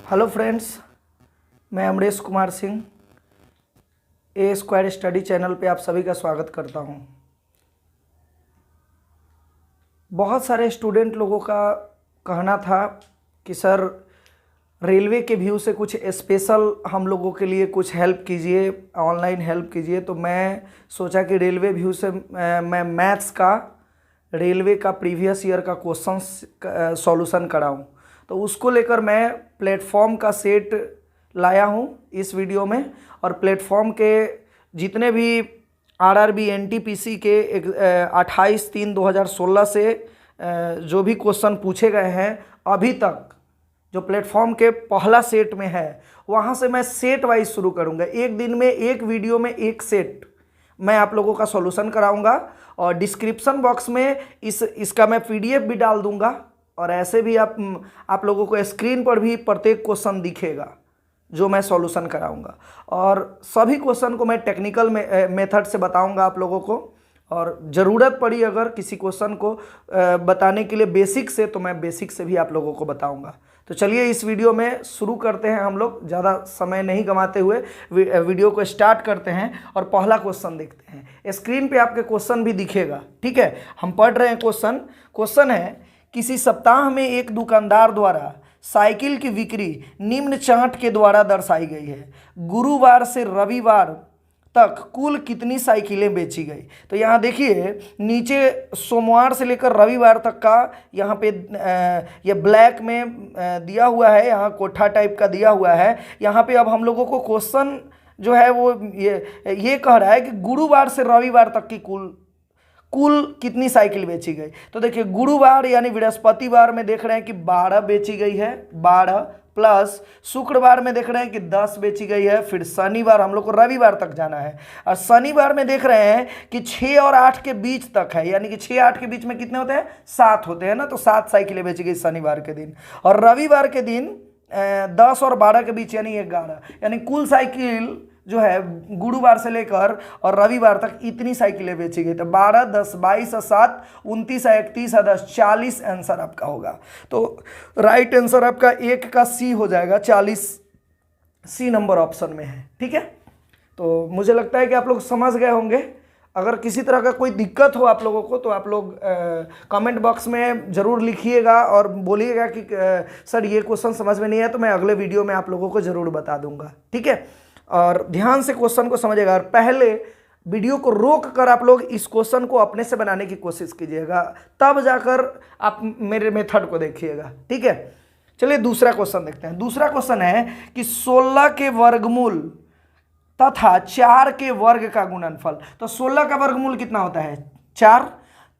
Hello friends, मैं अमरेश कुमार सिंह ए square study channel पे आप सभी का स्वागत करता हूं। बहुत सारे स्टूडेंट लोगों का कहना था कि सर रेलवे के व्यू से कुछ स्पेशल हम लोगों के लिए कुछ हेल्प कीजिए, ऑनलाइन हेल्प कीजिए। तो मैं सोचा कि रेलवे व्यू से मैं मैथ्स का रेलवे का प्रीवियस ईयर का क्वेश्चन सॉल्यूशन कराऊं। तो उसको लेकर मैं प्लेटफॉर्म का सेट लाया हूं इस वीडियो में, और प्लेटफॉर्म के जितने भी आरआरबी एनटीपीसी के 28/3/2016 से जो भी क्वेश्चन पूछे गए हैं अभी तक, जो प्लेटफॉर्म के पहला सेट में है, वहाँ से मैं सेट वाइज शुरू करूँगा। एक दिन में एक वीडियो में एक सेट मैं आप लोगों का सॉल्यूशन कराऊंगा, और डिस्क्रिप्शन बॉक्स में इसका मैं पीडीएफ भी डाल दूंगा, और ऐसे भी आप लोगों को स्क्रीन पर भी प्रत्येक क्वेश्चन दिखेगा जो मैं सॉल्यूशन कराऊंगा। और सभी क्वेश्चन को मैं टेक्निकल मेथड से बताऊंगा आप लोगों को, और ज़रूरत पड़ी अगर किसी क्वेश्चन को बताने के लिए बेसिक से, तो मैं बेसिक से भी आप लोगों को बताऊंगा। तो चलिए इस वीडियो में शुरू करते हैं। हम लोग ज़्यादा समय नहीं गंवाते हुए वीडियो को स्टार्ट करते हैं और पहला क्वेश्चन देखते हैं। स्क्रीन पे आपके क्वेश्चन भी दिखेगा, ठीक है। हम पढ़ रहे हैं क्वेश्चन है, किसी सप्ताह में एक दुकानदार द्वारा साइकिल की बिक्री निम्न चार्ट के द्वारा दर्शाई गई है। गुरुवार से रविवार तक कुल कितनी साइकिलें बेची गई। तो यहाँ देखिए नीचे सोमवार से लेकर रविवार तक का यहाँ पे ये ब्लैक में दिया हुआ है, यहाँ कोठा टाइप का दिया हुआ है। यहाँ पे अब हम लोगों को क्वेश्चन जो है वो ये कह रहा है कि गुरुवार से रविवार तक की कुल कितनी साइकिल बेची गई। तो देखिए गुरुवार यानी बृहस्पतिवार में देख रहे हैं कि 12 बेची गई है, 12 प्लस शुक्रवार में देख रहे हैं कि 10 बेची गई है। फिर शनिवार, हम लोग को रविवार तक जाना है, और शनिवार में देख रहे हैं कि 6 और 8 के बीच तक है, यानी कि 6-8 के बीच में कितने होते हैं, 7 होते हैं ना। तो 7 साइकिलें बेची गई शनिवार के दिन, और रविवार के दिन 10 और 12 के बीच यानी 11, यानी कुल साइकिल जो है गुरुवार से लेकर और रविवार तक इतनी साइकिलें बेची गई। तो 12, 10, 22 और 7, 29, 31, 10, 40 आंसर आपका होगा। तो राइट आंसर आपका 1 का सी हो जाएगा, 40 सी नंबर ऑप्शन में है, ठीक है। तो मुझे लगता है कि आप लोग समझ गए होंगे। अगर किसी तरह का कोई दिक्कत हो आप लोगों को, तो आप लोग कमेंट बॉक्स में ज़रूर लिखिएगा और बोलिएगा कि सर ये क्वेश्चन समझ में नहीं है, तो मैं अगले वीडियो में आप लोगों को ज़रूर बता दूंगा, ठीक है। और ध्यान से क्वेश्चन को समझिएगा, और पहले वीडियो को रोक कर आप लोग इस क्वेश्चन को अपने से बनाने की कोशिश कीजिएगा, तब जाकर आप मेरे मेथड को देखिएगा, ठीक है। चलिए दूसरा क्वेश्चन देखते हैं। दूसरा क्वेश्चन है कि 16 के वर्गमूल तथा 4 के वर्ग का गुणनफल। तो 16 का वर्गमूल कितना होता है, 4,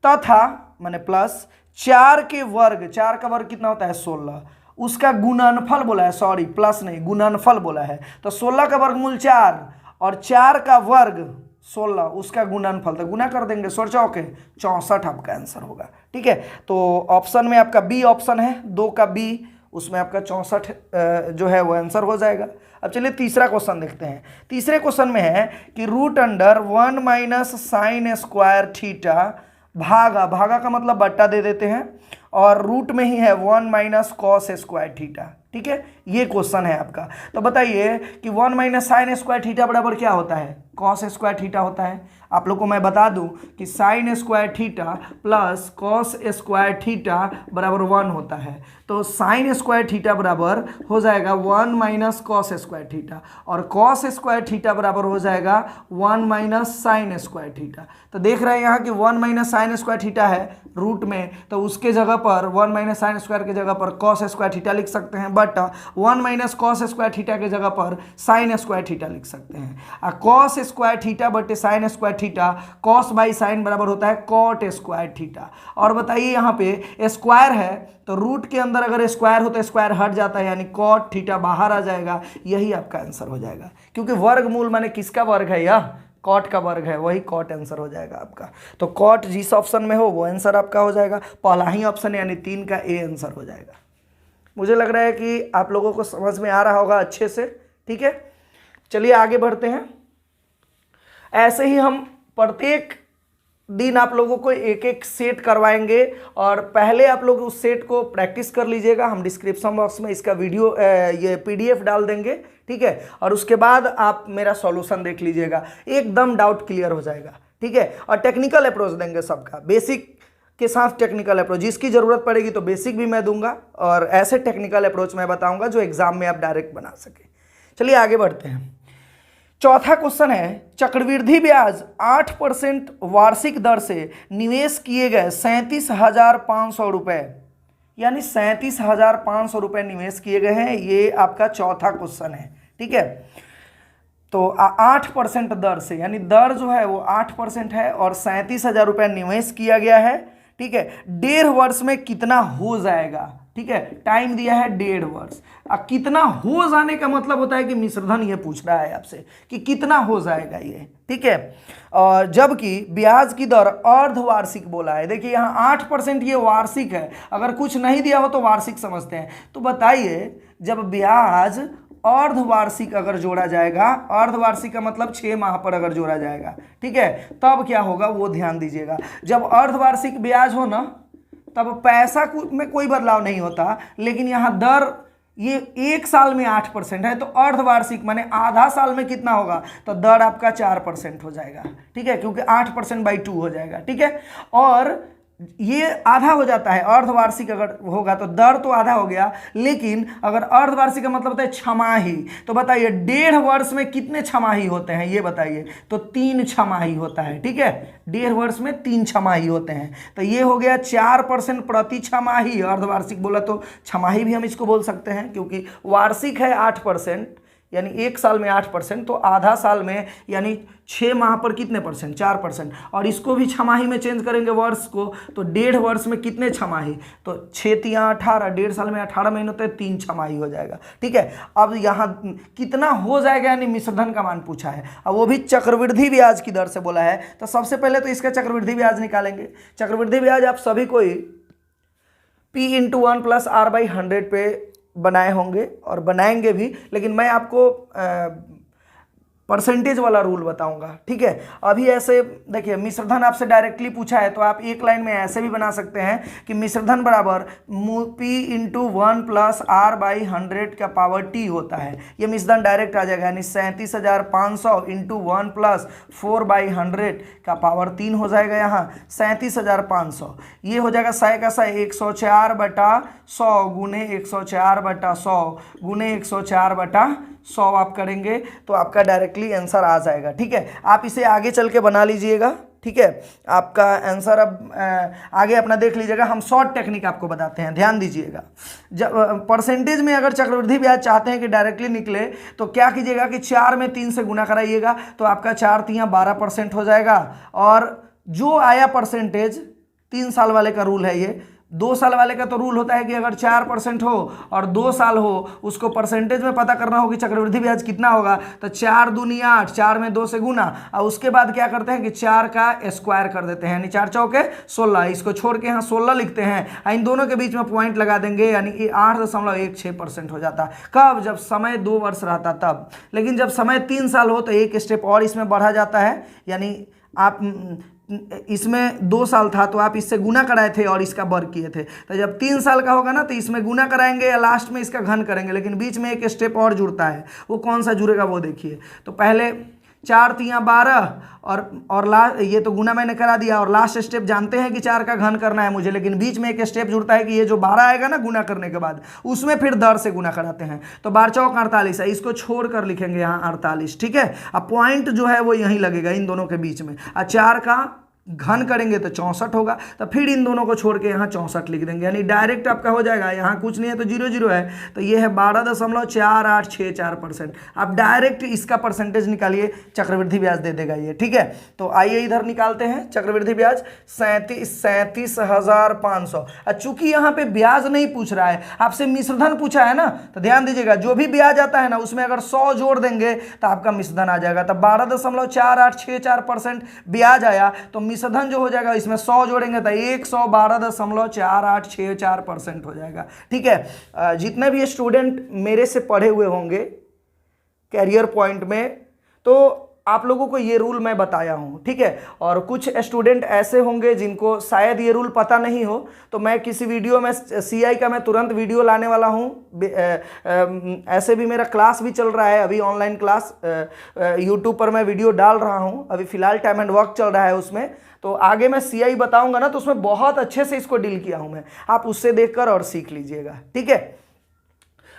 तथा माने प्लस 4 के वर्ग, 4 का वर्ग कितना होता है, 16, उसका गुणनफल बोला है, सॉरी प्लस नहीं गुणनफल बोला है। तो 16 का वर्गमूल 4 और 4 का वर्ग 16, उसका गुणनफल, तो गुना कर देंगे 16 चौके 64 आपका आंसर होगा, ठीक है। तो ऑप्शन में आपका बी ऑप्शन है, 2 का बी, उसमें आपका 64 जो है वो आंसर हो जाएगा। अब चलिए तीसरा क्वेश्चन देखते हैं। तीसरे क्वेश्चन में है कि √1 माइनस साइन स्क्वायर थीटा भागा का मतलब बट्टा दे देते हैं, और रूट में ही है 1 माइनस कॉस स्क्वायर थीटा, ठीक है। ये क्वेश्चन है आपका। तो बताइए कि 1 माइनस साइन स्क्वायर थीटा बराबर क्या होता है, कॉस स्क्वायर थीटा होता है। आप लोग को मैं बता दूं कि sine square theta plus cos square theta बराबर 1 होता है। तो साइन स्क्वायर थीटा बराबर हो जाएगा 1 माइनस कॉस स्क्वायर थीटा, और कॉस स्क्वायर थीटा बराबर हो जाएगा 1 माइनस साइन स्क्वायर थीटा। तो देख रहे हैं यहाँ कि 1 माइनस साइन स्क्वायर थीटा है रूट में, तो उसके जगह पर 1 माइनस साइन स्क्वायर के जगह पर कॉस स्क्वायर थीटा लिख सकते हैं, but 1 minus cos square theta के जगह पर साइन स्क्वायर थीटा लिख सकते हैं। कॉस स्क्वायर थीटा बटे sine square theta, cos by sine बराबर होता है कॉट स्क्वायर थीटा। और बताइए यहाँ पे स्क्वायर है, तो रूट के अंदर अगर स्क्वायर हो तो स्क्वायर हट जाता है, यानी कॉट थीटा बाहर आ जाएगा, यही आपका आंसर हो जाएगा। क्योंकि वर्गमूल माने किसका वर्ग है, यह कॉट का वर्ग है, वही कॉट आंसर हो जाएगा आपका। तो कॉट जिस ऑप्शन में हो वो आंसर आपका हो जाएगा, पहला ही ऑप्शन यानी 3 का ए आंसर हो जाएगा। मुझे लग रहा है कि आप लोगों को समझ में आ रहा होगा अच्छे से, ठीक है। चलिए आगे बढ़ते हैं। ऐसे ही हम प्रत्येक दिन आप लोगों को एक एक सेट करवाएंगे और पहले आप लोग उस सेट को प्रैक्टिस कर लीजिएगा। हम डिस्क्रिप्शन बॉक्स में इसका वीडियो ये PDF डाल देंगे, ठीक है। और उसके बाद आप मेरा सॉल्यूशन देख लीजिएगा, एकदम डाउट क्लियर हो जाएगा, ठीक है। और टेक्निकल अप्रोच देंगे सबका, बेसिक के साथ टेक्निकल अप्रोच, जिसकी ज़रूरत पड़ेगी तो बेसिक भी मैं दूंगा और ऐसे टेक्निकल अप्रोच मैं बताऊंगा जो एग्जाम में आप डायरेक्ट बना सके। चलिए आगे बढ़ते हैं। चौथा क्वेश्चन है, चक्रवृद्धि ब्याज 8% वार्षिक दर से निवेश किए गए 37,500 रुपये, यानी 37,500 रुपये निवेश किए गए हैं। ये आपका चौथा क्वेश्चन है, ठीक है। तो 8% दर से, यानी दर जो है वो 8% है और 37,000 रुपये निवेश किया गया है, ठीक है। 1.5 वर्ष में कितना हो जाएगा, ठीक है। टाइम दिया है 1.5 वर्ष। अब कितना हो जाने का मतलब होता है कि मिश्रधन ये पूछ रहा है आपसे कि कितना हो जाएगा ये, ठीक है। और जबकि ब्याज की दर अर्धवार्षिक बोला है। देखिए यहाँ 8% ये वार्षिक है, अगर कुछ नहीं दिया हो तो वार्षिक समझते हैं। तो बताइए जब ब्याज अर्धवार्षिक अगर जोड़ा जाएगा, अर्धवार्षिक का मतलब 6 माह पर अगर जोड़ा जाएगा, ठीक है, तब क्या होगा वो ध्यान दीजिएगा। जब अर्धवार्षिक ब्याज हो ना तब पैसा में कोई बदलाव नहीं होता, लेकिन यहाँ दर ये 1 साल में 8% है, तो अर्धवार्षिक माने आधा साल में कितना होगा, तो दर आपका 4% हो जाएगा, ठीक है, क्योंकि 8%/2 हो जाएगा, ठीक है। और ये आधा हो जाता है, अर्धवार्षिक अगर होगा तो दर तो आधा हो गया, लेकिन अगर अर्धवार्षिक का मतलब होता है छमाही, तो बताइए 1.5 वर्ष में कितने छमाही होते हैं ये बताइए, तो 3 छमाही होता है, ठीक है। 1.5 वर्ष में 3 छमाही होते हैं, तो ये हो गया 4% प्रति छमाही। अर्धवार्षिक बोला तो छमाही भी हम इसको बोल सकते हैं, क्योंकि वार्षिक है 8%, यानी 1 साल में 8%, तो आधा साल में यानी 6 माह पर कितने परसेंट, 4%। और इसको भी छमाही में चेंज करेंगे वर्ष को, तो 1.5 वर्ष में कितने छमाही, तो 6 तिया 18, 1.5 साल में 18 महीने होते हैं, 3 छमाही हो जाएगा, ठीक है। अब यहाँ कितना हो जाएगा यानी मिश्रधन का मान पूछा है, अब वो भी चक्रवृद्धि ब्याज की दर से बोला है। तो सबसे पहले तो इसका चक्रवृद्धि ब्याज निकालेंगे। चक्रवृद्धि ब्याज आप सभी को P/1 + R/100 पे बनाए होंगे और बनाएंगे भी, लेकिन मैं आपको परसेंटेज वाला रूल बताऊंगा, ठीक है। अभी ऐसे देखिए मिश्रधन आपसे डायरेक्टली पूछा है तो आप एक लाइन में ऐसे भी बना सकते हैं कि मिश्रधन बराबर P/1 + R/100 का पावर T होता है। ये मिश्रधन डायरेक्ट आ जाएगा, यानी 37,500 × 1 + 4/100 का पावर 3 हो जाएगा। यहाँ 37,500 ये हो जाएगा 100 का 100, 104/100 गुने 104/100 गुने 104/100 आप करेंगे तो आपका डायरेक्टली आंसर आ जाएगा, ठीक है। आप इसे आगे चल के बना लीजिएगा, ठीक है। आपका आंसर अब आगे अपना देख लीजिएगा। हम शॉर्ट टेक्निक आपको बताते हैं, ध्यान दीजिएगा। जब परसेंटेज में अगर चक्रवृद्धि ब्याज चाहते हैं कि डायरेक्टली निकले तो क्या कीजिएगा कि 4 में 3 से गुना कराइएगा, तो आपका 4 तिया 12% हो जाएगा। और जो आया परसेंटेज, 3 साल वाले का रूल है ये, 2 साल वाले का तो रूल होता है कि अगर 4% हो और 2 साल हो, उसको परसेंटेज में पता करना हो कि चक्रवृद्धि ब्याज कितना होगा, तो 4 दूनी 8, 4 में 2 से गुना, और उसके बाद क्या करते हैं कि 4 का स्क्वायर कर देते हैं, यानी 4 चौके 16। इसको छोड़ के यहाँ 16 लिखते हैं, इन दोनों के बीच में पॉइंट लगा देंगे, यानी 8.16% हो जाता। कब? जब समय 2 वर्ष रहता तब। लेकिन जब समय 3 साल हो तो एक स्टेप और इसमें बढ़ा जाता है, यानी आप इसमें 2 साल था तो आप इससे गुना कराए थे और इसका वर्ग किए थे, तो जब 3 साल का होगा ना तो इसमें गुना कराएंगे या लास्ट में इसका घन करेंगे, लेकिन बीच में एक स्टेप और जुड़ता है, वो कौन सा जुड़ेगा वो देखिए। तो पहले 4 तिया 12 और लास्ट, ये तो गुना मैंने करा दिया, और लास्ट स्टेप जानते हैं कि 4 का घन करना है मुझे, लेकिन बीच में एक स्टेप जुड़ता है कि ये जो 12 आएगा ना गुना करने के बाद, उसमें फिर दर से गुना कराते हैं। तो 12 चौक 48 है, इसको छोड़ कर लिखेंगे यहाँ 48, ठीक है। अब पॉइंट जो है वो यहीं लगेगा इन दोनों के बीच में, और 4 का घन करेंगे तो 64 होगा, तो फिर इन दोनों को छोड़ के यहाँ 64 लिख देंगे, यानी डायरेक्ट आपका हो जाएगा। यहाँ कुछ नहीं है तो 0 0 है, तो ये है 12.4864%। आप डायरेक्ट इसका परसेंटेज निकालिए, चक्रवृद्धि ब्याज दे देगा ये, ठीक है। तो आइए इधर निकालते हैं चक्रवृद्धि ब्याज 37,500। चूंकि यहाँ पे ब्याज नहीं पूछ रहा है, आपसे मिश्रधन पूछा है ना, तो ध्यान दीजिएगा जो भी ब्याज आता है ना उसमें अगर 100 जोड़ देंगे तो आपका मिश्रधन आ जाएगा। तो 12.4864% ब्याज आया, तो मिश्रधन जो हो जाएगा इसमें 100 जोड़ेंगे तो 112.4864% हो जाएगा, ठीक है। जितने भी स्टूडेंट मेरे से पढ़े हुए होंगे कैरियर पॉइंट में, तो आप लोगों को ये रूल मैं बताया हूँ, ठीक है। और कुछ स्टूडेंट ऐसे होंगे जिनको शायद ये रूल पता नहीं हो, तो मैं किसी वीडियो में सीआई का मैं तुरंत वीडियो लाने वाला हूँ। ऐसे भी मेरा क्लास भी चल रहा है अभी, ऑनलाइन क्लास यूट्यूब पर मैं वीडियो डाल रहा हूँ अभी फ़िलहाल, टाइम एंड वर्क चल रहा है उसमें। तो आगे मैं सीआई बताऊंगा ना, तो उसमें बहुत अच्छे से इसको डील किया हूँ मैं, आप उससे देखकर और सीख लीजिएगा, ठीक है।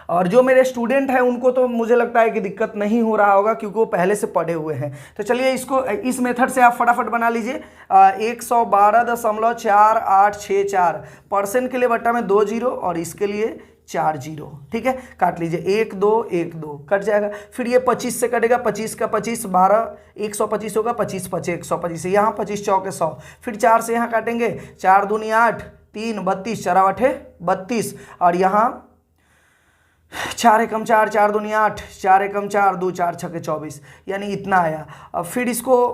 और जो मेरे स्टूडेंट हैं उनको तो मुझे लगता है कि दिक्कत नहीं हो रहा होगा, क्योंकि वो पहले से पढ़े हुए हैं। तो चलिए इसको इस मेथड से आप फटाफट बना लीजिए। 112.4864% के लिए बट्टा में 2 जीरो और इसके लिए 4 जीरो, ठीक है। काट लीजिए, 1 2 1 2 कट जाएगा। फिर ये 25 से कटेगा, 25 का 25 12, 125 होगा, 25 5 125, यहाँ 25 चौके 100। फिर 4 से यहाँ काटेंगे, 4 दूनी 8, 3 32, 4 8 32, और यहाँ 4 एकम 4, 4 दूनी 8, 4 एकम 4, 2 4 छके 24, यानी इतना आया। अब फिर इसको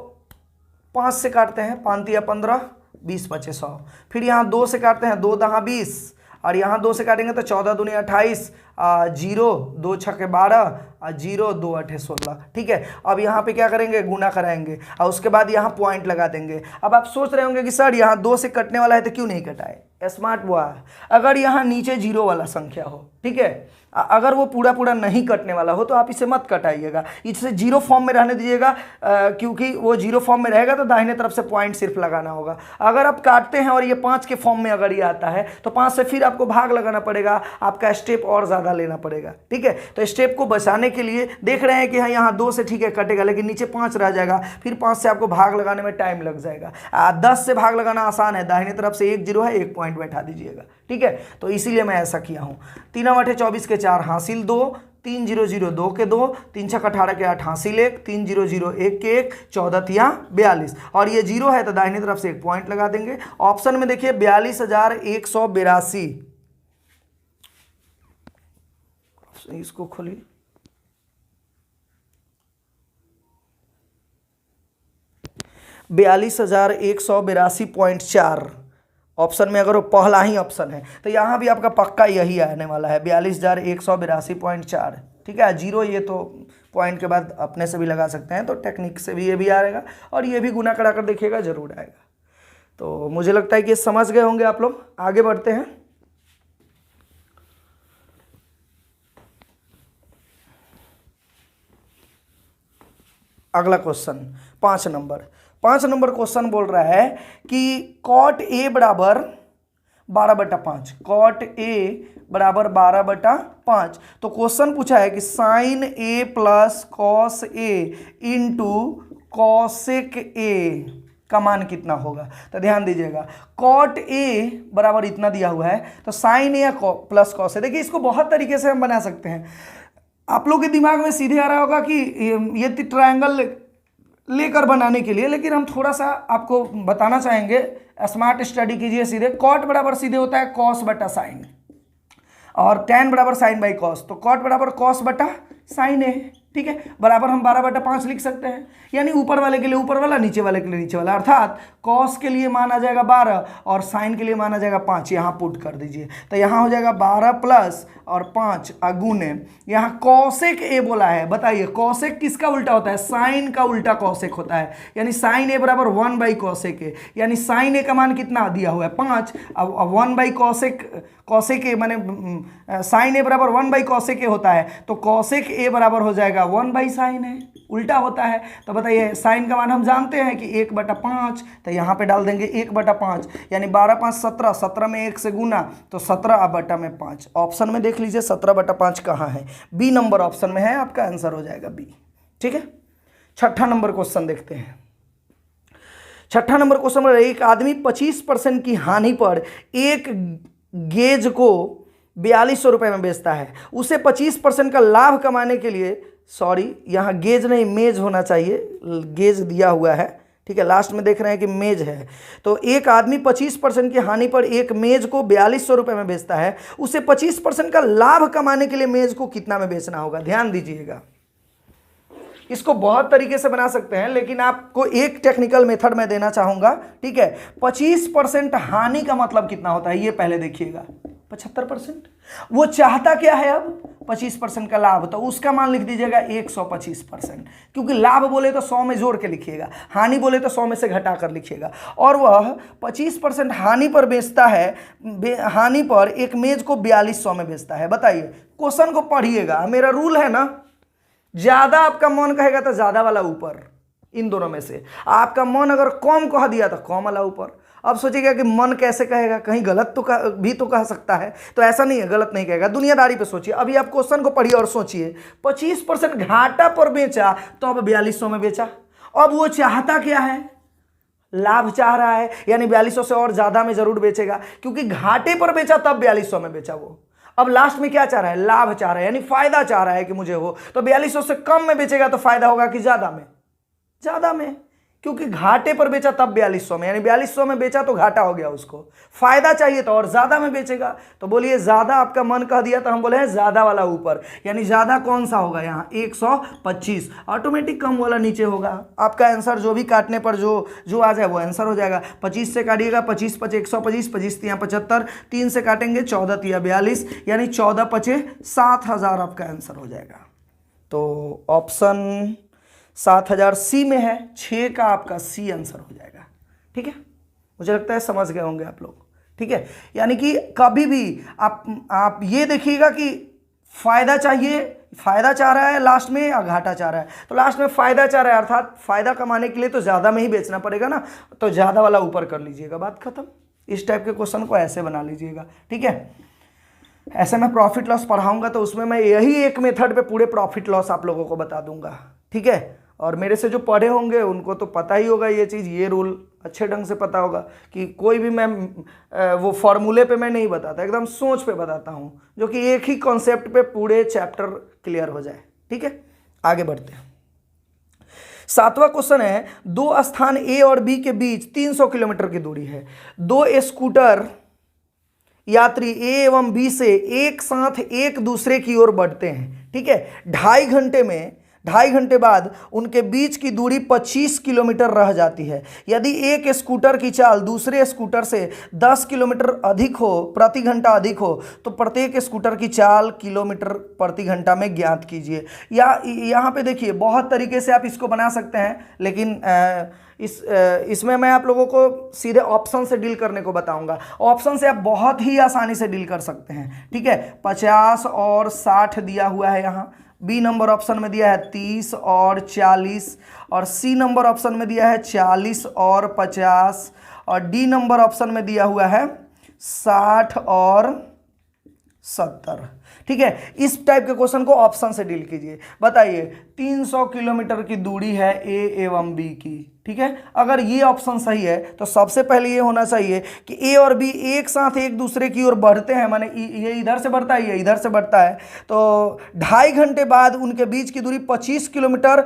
5 से काटते हैं, 5 तिया 15, 20 पचे 100। फिर यहाँ 2 से काटते हैं, 2 दहा 20, और यहाँ 2 से काटेंगे तो 14 दूनी 28, 0 2 छके 12, 0 2 8 16, ठीक है। अब यहाँ पे क्या करेंगे, गुना कराएंगे और उसके बाद यहाँ पॉइंट लगा देंगे। अब आप सोच रहे होंगे कि सर यहाँ 2 से कटने वाला है तो क्यों नहीं कटाए। स्मार्ट बॉय, अगर यहाँ नीचे जीरो वाला संख्या हो, ठीक है, अगर वो पूरा पूरा नहीं कटने वाला हो तो आप इसे मत कटाइएगा, इसे जीरो फॉर्म में रहने दीजिएगा, क्योंकि वो जीरो फॉर्म में रहेगा तो दाहिने तरफ से पॉइंट सिर्फ लगाना होगा। अगर आप काटते हैं और ये 5 के फॉर्म में अगर ये आता है तो 5 से फिर आपको भाग लगाना पड़ेगा, आपका स्टेप और ज़्यादा लेना पड़ेगा, ठीक है। तो स्टेप को बचाने के लिए देख रहे हैं कि हाँ यहाँ 2 से ठीक है कटेगा, लेकिन नीचे 5 रह जाएगा, फिर 5 से आपको भाग लगाने में टाइम लग जाएगा। 10 से भाग लगाना आसान है, दाहिने तरफ से 1 जीरो है, 1 पॉइंट बैठा दीजिएगा, ठीक है। तो इसीलिए मैं ऐसा किया हूँ। 3 8 24 के 4 हासिल 2, 3 0 0 2 के 2, 3 6 18 के 8 हासिल 1, 3 0 0 1 के 1, 14 तिया 42, और ये जीरो है तो दाहिनी तरफ से 1 पॉइंट लगा देंगे। ऑप्शन में देखिए 42,182, इसको खोलिए, 42,182.4 ऑप्शन में अगर वो पहला ही ऑप्शन है तो यहाँ भी आपका पक्का यही आने वाला है, 42,182.4, ठीक है। जीरो ये तो पॉइंट के बाद अपने से भी लगा सकते हैं, तो टेक्निक से भी ये भी आएगा और ये भी गुना करा कर देखिएगा, जरूर आएगा। तो मुझे लगता है कि ये समझ गए होंगे आप लोग। आगे बढ़ते हैं। अगला क्वेश्चन 5 नंबर क्वेश्चन बोल रहा है कि कॉट ए बराबर 12/5, कॉट ए बराबर 12/5। तो क्वेश्चन पूछा है कि sine A plus cos A into cosec A का मान कितना होगा। तो ध्यान दीजिएगा, कॉट ए बराबर इतना दिया हुआ है, तो साइन ए या प्लस कॉस ए, देखिए इसको बहुत तरीके से हम बना सकते हैं। आप लोग के दिमाग में सीधे आ रहा होगा कि ये ट्रायंगल लेकर बनाने के लिए, लेकिन हम थोड़ा सा आपको बताना चाहेंगे, स्मार्ट स्टडी कीजिए। सीधे कॉट बराबर सीधे होता है कॉस बटा साइन, और tan बराबर साइन बाई कॉस, तो कॉट बराबर कॉस बटा साइन है, ठीक है। बराबर हम 12/5 लिख सकते हैं, यानी ऊपर वाले के लिए ऊपर वाला, नीचे वाले के लिए नीचे वाला, अर्थात कॉस के लिए मान आ जाएगा 12 और साइन के लिए मान आ जाएगा 5। यहाँ पुट कर दीजिए, तो यहाँ हो जाएगा 12 प्लस और 5 अगुने, यहाँ कॉसेक ए बोला है। बताइए कॉसेक किसका उल्टा होता है, साइन का उल्टा कॉसेक होता है, यानी साइन ए बराबर 1/कॉसेक ए, यानी साइन ए का मान कितना दिया हुआ है 5। अब 1/कॉसेक ए माने साइन ए बराबर 1/कॉसेक ए होता है, तो कॉसेक ए बराबर हो जाएगा 1/साइन है, उल्टा होता है। तो बताइए साइन का मान हम जानते हैं कि 1/5, तो यहाँ पे डाल देंगे 1/5, यानी 12 5 17, 17 में 1 से गुना, तो 17/5। ऑप्शन में देख लीजिए 17/5 कहाँ है, बी नंबर ऑप्शन में है, आपका आंसर हो जाएगा बी, ठीक है। 6ठा नंबर क्वेश्चन देखते हैं। 6ठा नंबर क्वेश्चन में एक आदमी 25% की हानि पर एक गेज को 4200 रुपये में बेचता है, उसे 25% का लाभ कमाने के लिए, सॉरी यहाँ गेज नहीं मेज होना चाहिए, गेज दिया हुआ है, ठीक है, लास्ट में देख रहे हैं कि मेज है। तो एक आदमी 25% की हानि पर एक मेज को 4200 रुपये में बेचता है, उसे 25% का लाभ कमाने के लिए मेज को कितना में बेचना होगा। ध्यान दीजिएगा, इसको बहुत तरीके से बना सकते हैं, लेकिन आपको एक टेक्निकल मेथड में देना चाहूंगा, ठीक है। 25% हानि का मतलब कितना होता है ये पहले देखिएगा। 75%। वो चाहता क्या है अब? 25% का लाभ, तो उसका मान लिख दीजिएगा 125%, क्योंकि लाभ बोले तो 100 में जोड़ के लिखिएगा, हानि बोले तो 100 में से घटा कर लिखिएगा। और वह 25% हानि पर बेचता है, हानि पर एक मेज को 4200 में बेचता है। बताइए, क्वेश्चन को पढ़िएगा, मेरा रूल है ना, ज्यादा आपका मन कहेगा तो ज्यादा वाला ऊपर, इन दोनों में से। आपका मन अगर कम कह दिया तो कम वाला ऊपर। अब सोचिएगा कि मन कैसे कहेगा, कहीं गलत तो भी तो कह सकता है, तो ऐसा नहीं है, गलत नहीं कहेगा, दुनियादारी पे सोचिए। अभी आप क्वेश्चन को पढ़िए और सोचिए, 25% घाटा पर बेचा तो अब 4200 में बेचा। अब वो चाहता क्या है? लाभ चाह रहा है, यानी 4200 से और ज्यादा में जरूर बेचेगा, क्योंकि घाटे पर बेचा तब 4200 में बेचा वो। अब लास्ट में क्या चाह रहा है? लाभ चाह रहा है, यानी फायदा चाह रहा है कि मुझे हो, तो 4200 से कम में बेचेगा तो फायदा होगा कि ज्यादा में? ज्यादा में, क्योंकि घाटे पर बेचा तब 4200 में, यानी 4200 में बेचा तो घाटा हो गया उसको। फायदा चाहिए तो और ज्यादा में बेचेगा। तो बोलिए, ज्यादा आपका मन कह दिया तो हम बोले हैं ज्यादा वाला ऊपर, यानी ज्यादा कौन सा होगा यहाँ? 125। ऑटोमेटिक कम वाला नीचे होगा। आपका आंसर जो भी काटने पर जो आ जाए वो आंसर हो जाएगा। 25 से काटिएगा, 25 पचे 125, 25 तिया 75, 3 से काटेंगे 14 तिया 42, यानी 14 पचे 7000 आपका आंसर हो जाएगा। तो ऑप्शन 7000 सी में है, 6 का आपका सी आंसर हो जाएगा। ठीक है, मुझे लगता है समझ गए होंगे आप लोग। ठीक है, यानी कि कभी भी आप ये देखिएगा कि फायदा चाहिए, फायदा चाह रहा है लास्ट में या घाटा चाह रहा है, तो लास्ट में फायदा चाह रहा है, अर्थात फायदा कमाने के लिए तो ज़्यादा में ही बेचना पड़ेगा ना, तो ज़्यादा वाला ऊपर कर लीजिएगा, बात खत्म। इस टाइप के क्वेश्चन को ऐसे बना लीजिएगा। ठीक है, ऐसे मैं प्रॉफिट लॉस पढ़ाऊंगा तो उसमें मैं यही एक मेथड पे पूरे प्रॉफिट लॉस आप लोगों को बता दूंगा। ठीक है, और मेरे से जो पढ़े होंगे उनको तो पता ही होगा ये चीज़, ये रूल अच्छे ढंग से पता होगा कि कोई भी मैं वो फॉर्मूले पे मैं नहीं बताता, एकदम सोच पे बताता हूँ, जो कि एक ही कॉन्सेप्ट पे पूरे चैप्टर क्लियर हो जाए। ठीक है, आगे बढ़ते हैं। 7वां क्वेश्चन है, दो स्थान ए और बी के बीच 300 किलोमीटर की दूरी है। दो स्कूटर यात्री ए एवं बी से एक साथ एक दूसरे की ओर बढ़ते हैं। ठीक है, 2.5 घंटे बाद उनके बीच की दूरी 25 किलोमीटर रह जाती है। यदि एक स्कूटर की चाल दूसरे स्कूटर से 10 किलोमीटर अधिक हो, प्रति घंटा अधिक हो, तो प्रत्येक स्कूटर की चाल किलोमीटर प्रति घंटा में ज्ञात कीजिए। या यहाँ पे देखिए, बहुत तरीके से आप इसको बना सकते हैं, लेकिन इसमें मैं आप लोगों को सीधे ऑप्शन से डील करने को बताऊंगा। ऑप्शन से आप बहुत ही आसानी से डील कर सकते हैं। ठीक है, 50 और 60 दिया हुआ है यहाँ, बी नंबर ऑप्शन में दिया है 30 और 40, और सी नंबर ऑप्शन में दिया है 40 और 50, और डी नंबर ऑप्शन में दिया हुआ है 60 और 70। ठीक है, इस टाइप के क्वेश्चन को ऑप्शन से डील कीजिए। बताइए, 300 किलोमीटर की दूरी है ए एवं बी की। ठीक है, अगर ये ऑप्शन सही है तो सबसे पहले ये होना चाहिए कि ए और बी एक साथ एक दूसरे की ओर बढ़ते हैं, माने ये इधर से बढ़ता है, ये इधर से बढ़ता है, तो 2.5 घंटे बाद उनके बीच की दूरी 25 किलोमीटर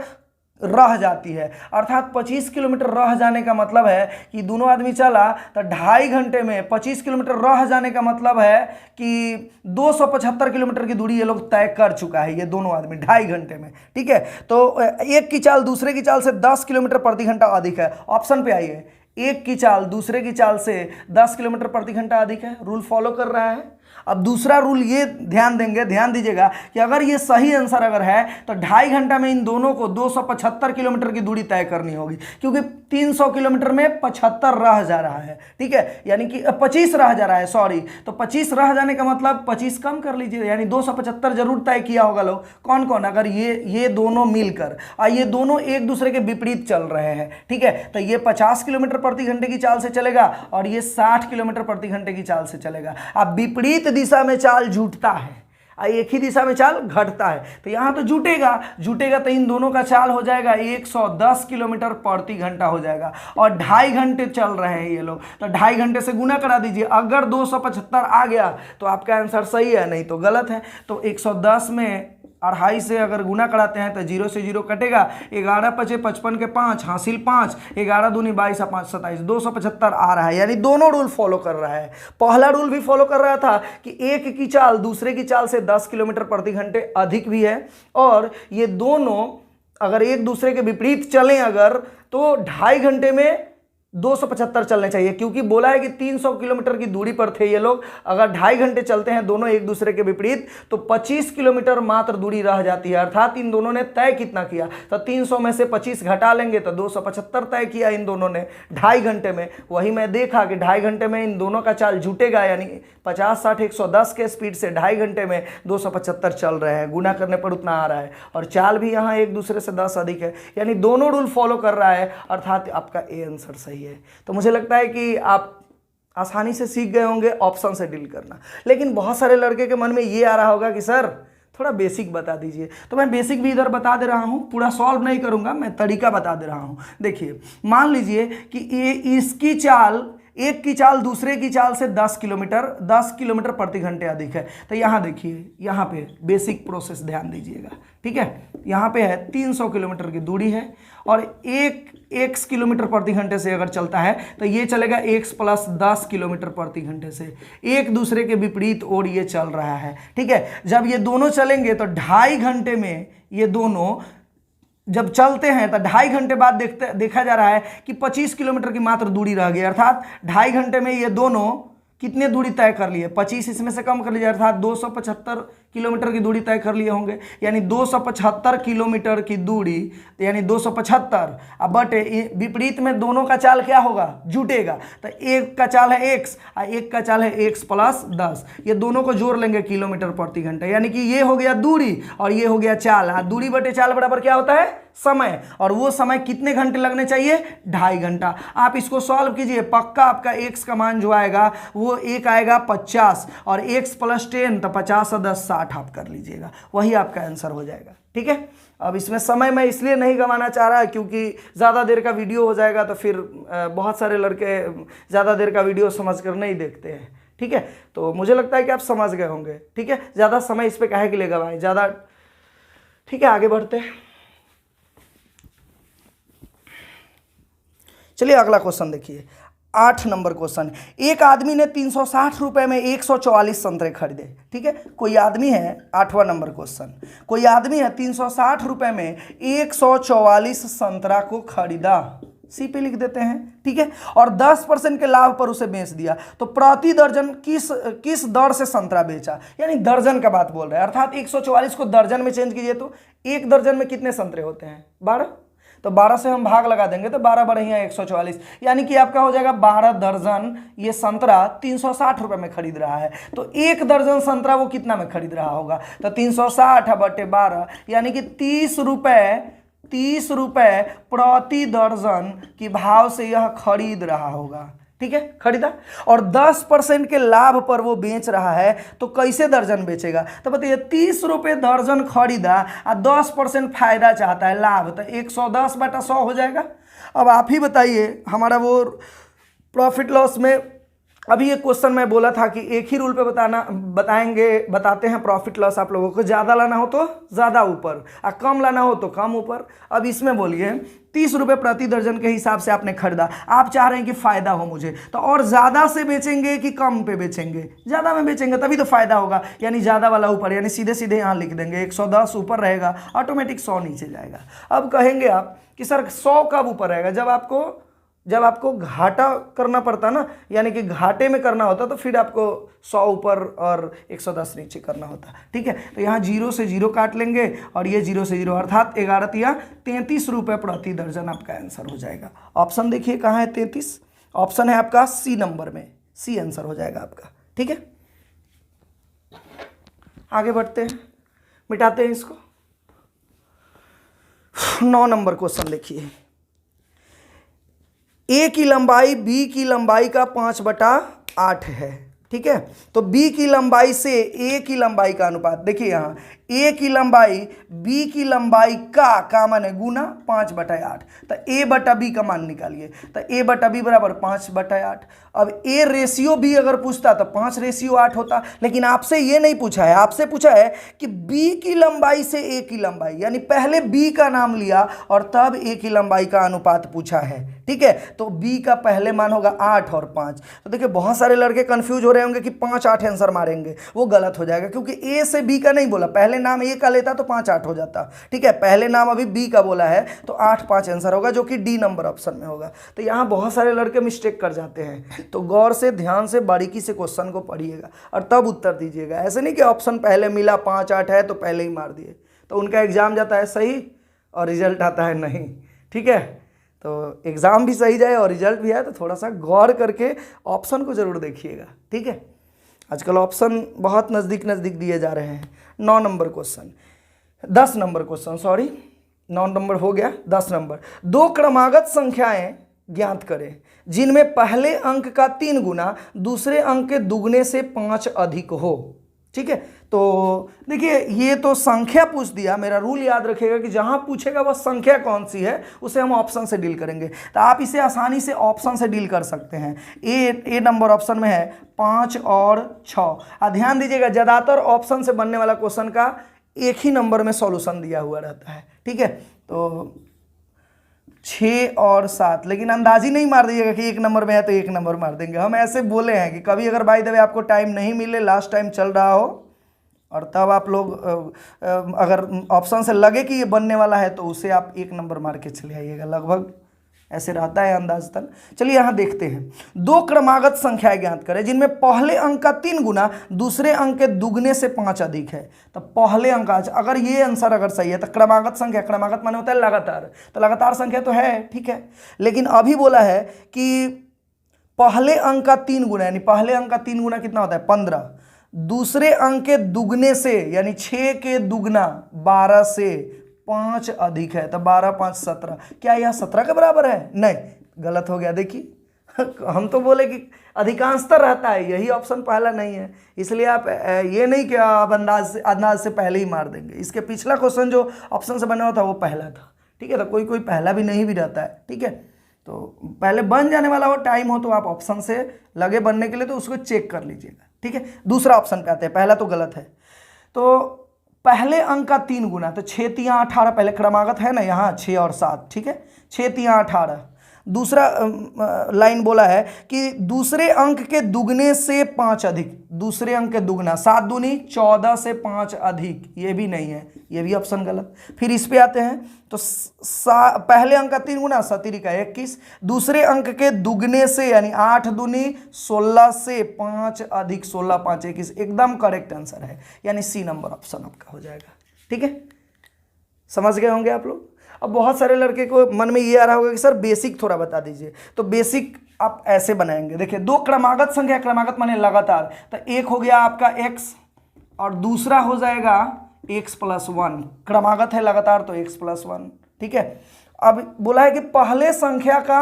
रह जाती है। अर्थात 25 किलोमीटर रह जाने का मतलब है कि दोनों आदमी चला तो 2.5 घंटे में 25 किलोमीटर रह जाने का मतलब है कि 275 किलोमीटर की दूरी ये लोग तय कर चुका है, ये दोनों आदमी 2.5 घंटे में। ठीक है, तो एक की चाल दूसरे की चाल से 10 किलोमीटर प्रति घंटा अधिक है। ऑप्शन पे आइए, एक की चाल दूसरे की चाल से 10 किलोमीटर प्रति घंटा अधिक है, रूल फॉलो कर रहा है। अब दूसरा रूल ये ध्यान देंगे, ध्यान दीजिएगा कि अगर ये सही आंसर अगर है तो 2.5 घंटा में इन दोनों को 275 किलोमीटर की दूरी तय करनी होगी, क्योंकि 300 किलोमीटर में 75 रह जा रहा है। ठीक है, यानी कि 25 रह जा रहा है, सॉरी, तो 25 रह जाने का मतलब 25 कम कर लीजिए, यानी 275 जरूर तय किया होगा लोग। कौन कौन? अगर ये दोनों मिलकर, और ये दोनों एक दूसरे के विपरीत चल रहे हैं। ठीक है, तो ये 50 किलोमीटर प्रति घंटे की चाल से चलेगा और ये 60 किलोमीटर प्रति घंटे की चाल से चलेगा। अब विपरीत दिशा में चाल जुटता है, एक ही दिशा में चाल घटता है, तो यहां तो जुटेगा तो इन दोनों का चाल हो जाएगा 110 किलोमीटर प्रति घंटा हो जाएगा, और 2.5 घंटे चल रहे हैं ये लोग, तो 2.5 घंटे से गुना करा दीजिए। अगर 275 आ गया तो आपका आंसर सही है, नहीं तो गलत है। तो 110 में 2.5 से अगर गुना कराते हैं तो 0 से 0 कटेगा, 11 पचे 55 के 5 हासिल 5, 11 दूनी 22 और 5 27, 275 आ रहा है। यानी दोनों रूल फॉलो कर रहा है। पहला रूल भी फॉलो कर रहा था कि एक की चाल दूसरे की चाल से 10 किलोमीटर प्रति घंटे अधिक भी है, और ये दोनों अगर एक दूसरे के विपरीत चलें अगर, तो 2.5 घंटे में 275 चलने चाहिए, क्योंकि बोला है कि 300 किलोमीटर की दूरी पर थे ये लोग। अगर 2.5 घंटे चलते हैं दोनों एक दूसरे के विपरीत तो 25 किलोमीटर मात्र दूरी रह जाती है। अर्थात इन दोनों ने तय कितना किया, तो 300 में से 25 घटा लेंगे तो 275 तय किया इन दोनों ने 2.5 घंटे में। वही मैं देखा कि 2.5 घंटे में इन दोनों का चाल जुटेगा, यानी 50, 60, 110 के स्पीड से 2.5 घंटे में 275 चल रहे हैं। गुना करने पर उतना आ रहा है, और चाल भी यहाँ एक दूसरे से 10 अधिक है, यानी दोनों रूल फॉलो कर रहा है। अर्थात आपका ए आंसर सही है। तो मुझे लगता है कि आप आसानी से सीख गए होंगे ऑप्शन से डील करना। लेकिन बहुत सारे लड़के के मन में ये आ रहा होगा कि सर थोड़ा बेसिक बता दीजिए, तो मैं बेसिक भी इधर बता दे रहा हूँ, पूरा सॉल्व नहीं करूँगा, मैं तरीका बता दे रहा हूँ। देखिए, मान लीजिए कि ये इसकी चाल, एक की चाल दूसरे की चाल से 10 किलोमीटर प्रति घंटे अधिक है। तो यहाँ देखिए, यहाँ पे बेसिक प्रोसेस ध्यान दीजिएगा, ठीक है। यहाँ पे है 300 किलोमीटर की दूरी है, और x किलोमीटर प्रति घंटे से अगर चलता है तो ये चलेगा x + 10 किलोमीटर प्रति घंटे से, एक दूसरे के विपरीत ओर ये चल रहा है, ठीक है। जब ये दोनों चलेंगे तो 2.5 घंटे में ये दोनों जब चलते हैं तो 2.5 घंटे बाद देखा जा रहा है कि 25 किलोमीटर की मात्र दूरी रह गई। अर्थात 2.5 घंटे में ये दोनों कितने दूरी तय कर लिए, 25 इसमें से कम कर लीजिए, अर्थात 275 किलोमीटर की दूरी तय कर लिए होंगे। यानी 275 किलोमीटर की दूरी, यानी 275 अब बटे विपरीत में दोनों का चाल क्या होगा, जुटेगा। तो एक का चाल है x और एक का चाल है x + 10, ये दोनों को जोड़ लेंगे किलोमीटर प्रति घंटे, यानी कि ये हो गया दूरी और ये हो गया चाल। दूरी बटे चाल बराबर क्या होता है, समय। और वो समय कितने घंटे लगने चाहिए, 2.5 घंटा। आप इसको सॉल्व कीजिए, पक्का आपका x का मान जो आएगा वो एक आएगा 50, और x + 10 तो 50 और 10 60 आप कर लीजिएगा, वही आपका आंसर हो जाएगा, ठीक है। अब इसमें समय मैं इसलिए नहीं गंवाना चाह रहा क्योंकि ज़्यादा देर का वीडियो हो जाएगा, तो फिर बहुत सारे लड़के ज़्यादा देर का वीडियो समझ कर नहीं देखते हैं, ठीक है। तो मुझे लगता है कि आप समझ गए होंगे, ठीक है। ज़्यादा समय इस पर काहे के लिए गंवाएं ज़्यादा, ठीक है। आगे बढ़ते हैं, चलिए अगला क्वेश्चन देखिए, 8 नंबर क्वेश्चन। एक आदमी ने 360 रुपए में 144 संतरे खरीदे, ठीक है। कोई आदमी है, 8वां नंबर क्वेश्चन, कोई आदमी है 360 रुपए में 144 संतरा को खरीदा, सी पे लिख देते हैं, ठीक है। और 10% के लाभ पर उसे बेच दिया, तो प्रति दर्जन किस दर से संतरा बेचा, यानी दर्जन का बात बोल रहा है। अर्थात 144 को दर्जन में चेंज कीजिए तो एक दर्जन में कितने संतरे होते हैं, 12, तो 12 से हम भाग लगा देंगे तो 12 बढ़िया 144, यानी कि आपका हो जाएगा 12 दर्जन ये संतरा 360 रुपए में खरीद रहा है। तो एक दर्जन संतरा वो कितना में खरीद रहा होगा, तो 360 बटे 12, यानी कि 30 रुपए प्रति दर्जन की भाव से यह खरीद रहा होगा, ठीक है, खरीदा। और 10% के लाभ पर वो बेच रहा है, तो कैसे दर्जन बेचेगा, तो बताइए 30 रुपये दर्जन खरीदा और 10% फायदा चाहता है, लाभ, तो 110 बटा 100 हो जाएगा। अब आप ही बताइए, हमारा वो प्रॉफिट लॉस में अभी एक क्वेश्चन मैं बोला था कि एक ही रूल पे बताते हैं प्रॉफिट लॉस आप लोगों को, ज़्यादा लाना हो तो ज़्यादा ऊपर और कम लाना हो तो कम ऊपर। अब इसमें बोलिए 30 रुपये प्रति दर्जन के हिसाब से आपने खरीदा, आप चाह रहे हैं कि फ़ायदा हो मुझे, तो और ज़्यादा से बेचेंगे कि कम पे बेचेंगे, ज़्यादा में बेचेंगे तभी तो फ़ायदा होगा, यानी ज़्यादा वाला ऊपर, यानी सीधे सीधे यहाँ लिख देंगे 110 ऊपर रहेगा, ऑटोमेटिक 100 नीचे जाएगा। अब कहेंगे आप कि सर 100 कब ऊपर रहेगा, जब आपको घाटा करना पड़ता ना, यानी कि घाटे में करना होता तो फिर आपको 100 ऊपर और 110 नीचे करना होता, ठीक है। तो यहाँ 0 से 0 काट लेंगे और ये 0 से 0, अर्थात 11 या 33 रुपये प्रति दर्जन आपका आंसर हो जाएगा। ऑप्शन देखिए कहाँ है, 33 ऑप्शन है आपका सी नंबर में, सी आंसर हो जाएगा आपका, ठीक है। आगे बढ़ते हैं, मिटाते हैं इसको। 9 नंबर क्वेश्चन देखिए, ए की लंबाई बी की लंबाई का 5/8 है, ठीक है। तो बी की लंबाई से ए की लंबाई का अनुपात, देखिए यहाँ ए की लंबाई बी की लंबाई का मान है गुना 5/8, तो ए बटा बी का मान निकालिए, तो ए बटा बी बराबर 5/8। अब ए रेशियो बी अगर पूछता तो 5:8 होता, लेकिन आपसे ये नहीं पूछा है, आपसे पूछा है कि बी की लंबाई से ए की लंबाई, यानी पहले बी का नाम लिया और तब ए की लंबाई का अनुपात पूछा है, ठीक है। तो बी का पहले मान होगा 8 और 5। तो देखिए बहुत सारे लड़के कंफ्यूज हो रहे होंगे कि 5 8 आंसर मारेंगे, वो गलत हो जाएगा, क्योंकि ए से बी का नहीं बोला, पहले पहले नाम ए का लेता तो 5 8 हो जाता, ठीक है। पहले नाम अभी बी का बोला है तो 8 5 आंसर होगा, जो कि डी नंबर ऑप्शन में होगा। तो यहाँ बहुत सारे लड़के मिस्टेक कर जाते हैं, तो गौर से ध्यान से बारीकी से क्वेश्चन को पढ़िएगा और तब उत्तर दीजिएगा। ऐसे नहीं कि ऑप्शन पहले मिला 5 8 है तो पहले ही मार दिए, तो उनका एग्जाम जाता है सही और रिजल्ट आता है नहीं, ठीक है। तो एग्ज़ाम भी सही जाए और रिजल्ट भी आए तो थोड़ा सा गौर करके ऑप्शन को ज़रूर देखिएगा, ठीक है। आजकल ऑप्शन बहुत नज़दीक नज़दीक दिए जा रहे हैं। 9 number question, 10 number question, sorry 9 number हो गया, 10 नंबर। 2 क्रमागत संख्याएं ज्ञात करें जिनमें पहले अंक का 3 गुना दूसरे अंक के दुगने से 5 अधिक हो, ठीक है। तो देखिए ये तो संख्या पूछ दिया, मेरा रूल याद रखिएगा कि जहां पूछेगा वह संख्या कौन सी है उसे हम ऑप्शन से डील करेंगे। तो आप इसे आसानी से ऑप्शन से डील कर सकते हैं। ए नंबर ऑप्शन में है 5 और 6। ध्यान दीजिएगा ज़्यादातर ऑप्शन से बनने वाला क्वेश्चन का एक ही नंबर में सॉल्यूशन दिया हुआ रहता है, ठीक है। तो 6 और 7, लेकिन अंदाजी नहीं मार दीजिएगा कि एक नंबर में है तो एक नंबर मार देंगे। हम ऐसे बोले हैं कि कभी अगर बाय द वे आपको टाइम नहीं मिले, लास्ट टाइम चल रहा हो और तब आप लोग अगर ऑप्शन से लगे कि ये बनने वाला है तो उसे आप एक नंबर मार के चले आइएगा, लगभग ऐसे रहता है अंदाजतन। चलिए यहाँ देखते हैं। 2 क्रमागत संख्याएं ज्ञात करें जिनमें पहले अंक का 3 गुना दूसरे अंक के दुगने से 5 अधिक है। तो पहले अंक, अगर ये आंसर अगर सही है तो क्रमागत संख्या, क्रमागत माने होता है लगातार, तो लगातार संख्या तो है, ठीक है। लेकिन अभी बोला है कि पहले अंक का 3 गुना, यानी पहले अंक का 3 गुना कितना होता है 15, दूसरे अंक के दुगने से यानी 6 के दुगना 12 से 5 अधिक है। तो 12 5 17, क्या यह 17 के बराबर है? नहीं, गलत हो गया। देखिए हम तो बोले कि अधिकांशतः रहता है, यही ऑप्शन पहला नहीं है, इसलिए आप ये नहीं कि आप अंदाज से पहले ही मार देंगे। इसके पिछला क्वेश्चन जो ऑप्शन से बना हुआ था वो पहला था, ठीक है। तो कोई कोई पहला भी नहीं भी रहता है, ठीक है। तो पहले बन जाने वाला हो, टाइम हो, तो आप ऑप्शन से लगे बनने के लिए तो उसको चेक कर लीजिएगा, ठीक है। दूसरा ऑप्शन पे आते हैं, पहला तो गलत है। तो पहले अंक का 3 गुना, तो 6 3 18, पहले क्रमागत है ना यहाँ 6 और 7, ठीक है। 6 3 18। दूसरा लाइन बोला है कि दूसरे अंक के दुगने से 5 अधिक, दूसरे अंक के दुगना, 7 दूनी 14 से 5 अधिक, ये भी नहीं है, ये भी ऑप्शन गलत। फिर इस पे आते हैं तो पहले अंक का 3 गुना 7 का 21, दूसरे अंक के दुगने से यानी 8 दूनी 16 से 5 अधिक, 16 5 21, एकदम करेक्ट आंसर है, यानी सी नंबर ऑप्शन आपका हो जाएगा, ठीक है। समझ गए होंगे आप लोग। अब बहुत सारे लड़के को मन में ये आ रहा होगा कि सर बेसिक थोड़ा बता दीजिए, तो बेसिक आप ऐसे बनाएंगे। देखिए 2 क्रमागत संख्या, क्रमागत माने लगातार, तो एक हो गया आपका x और दूसरा हो जाएगा x + 1, क्रमागत है लगातार तो x + 1, ठीक है। अब बोला है कि पहले संख्या का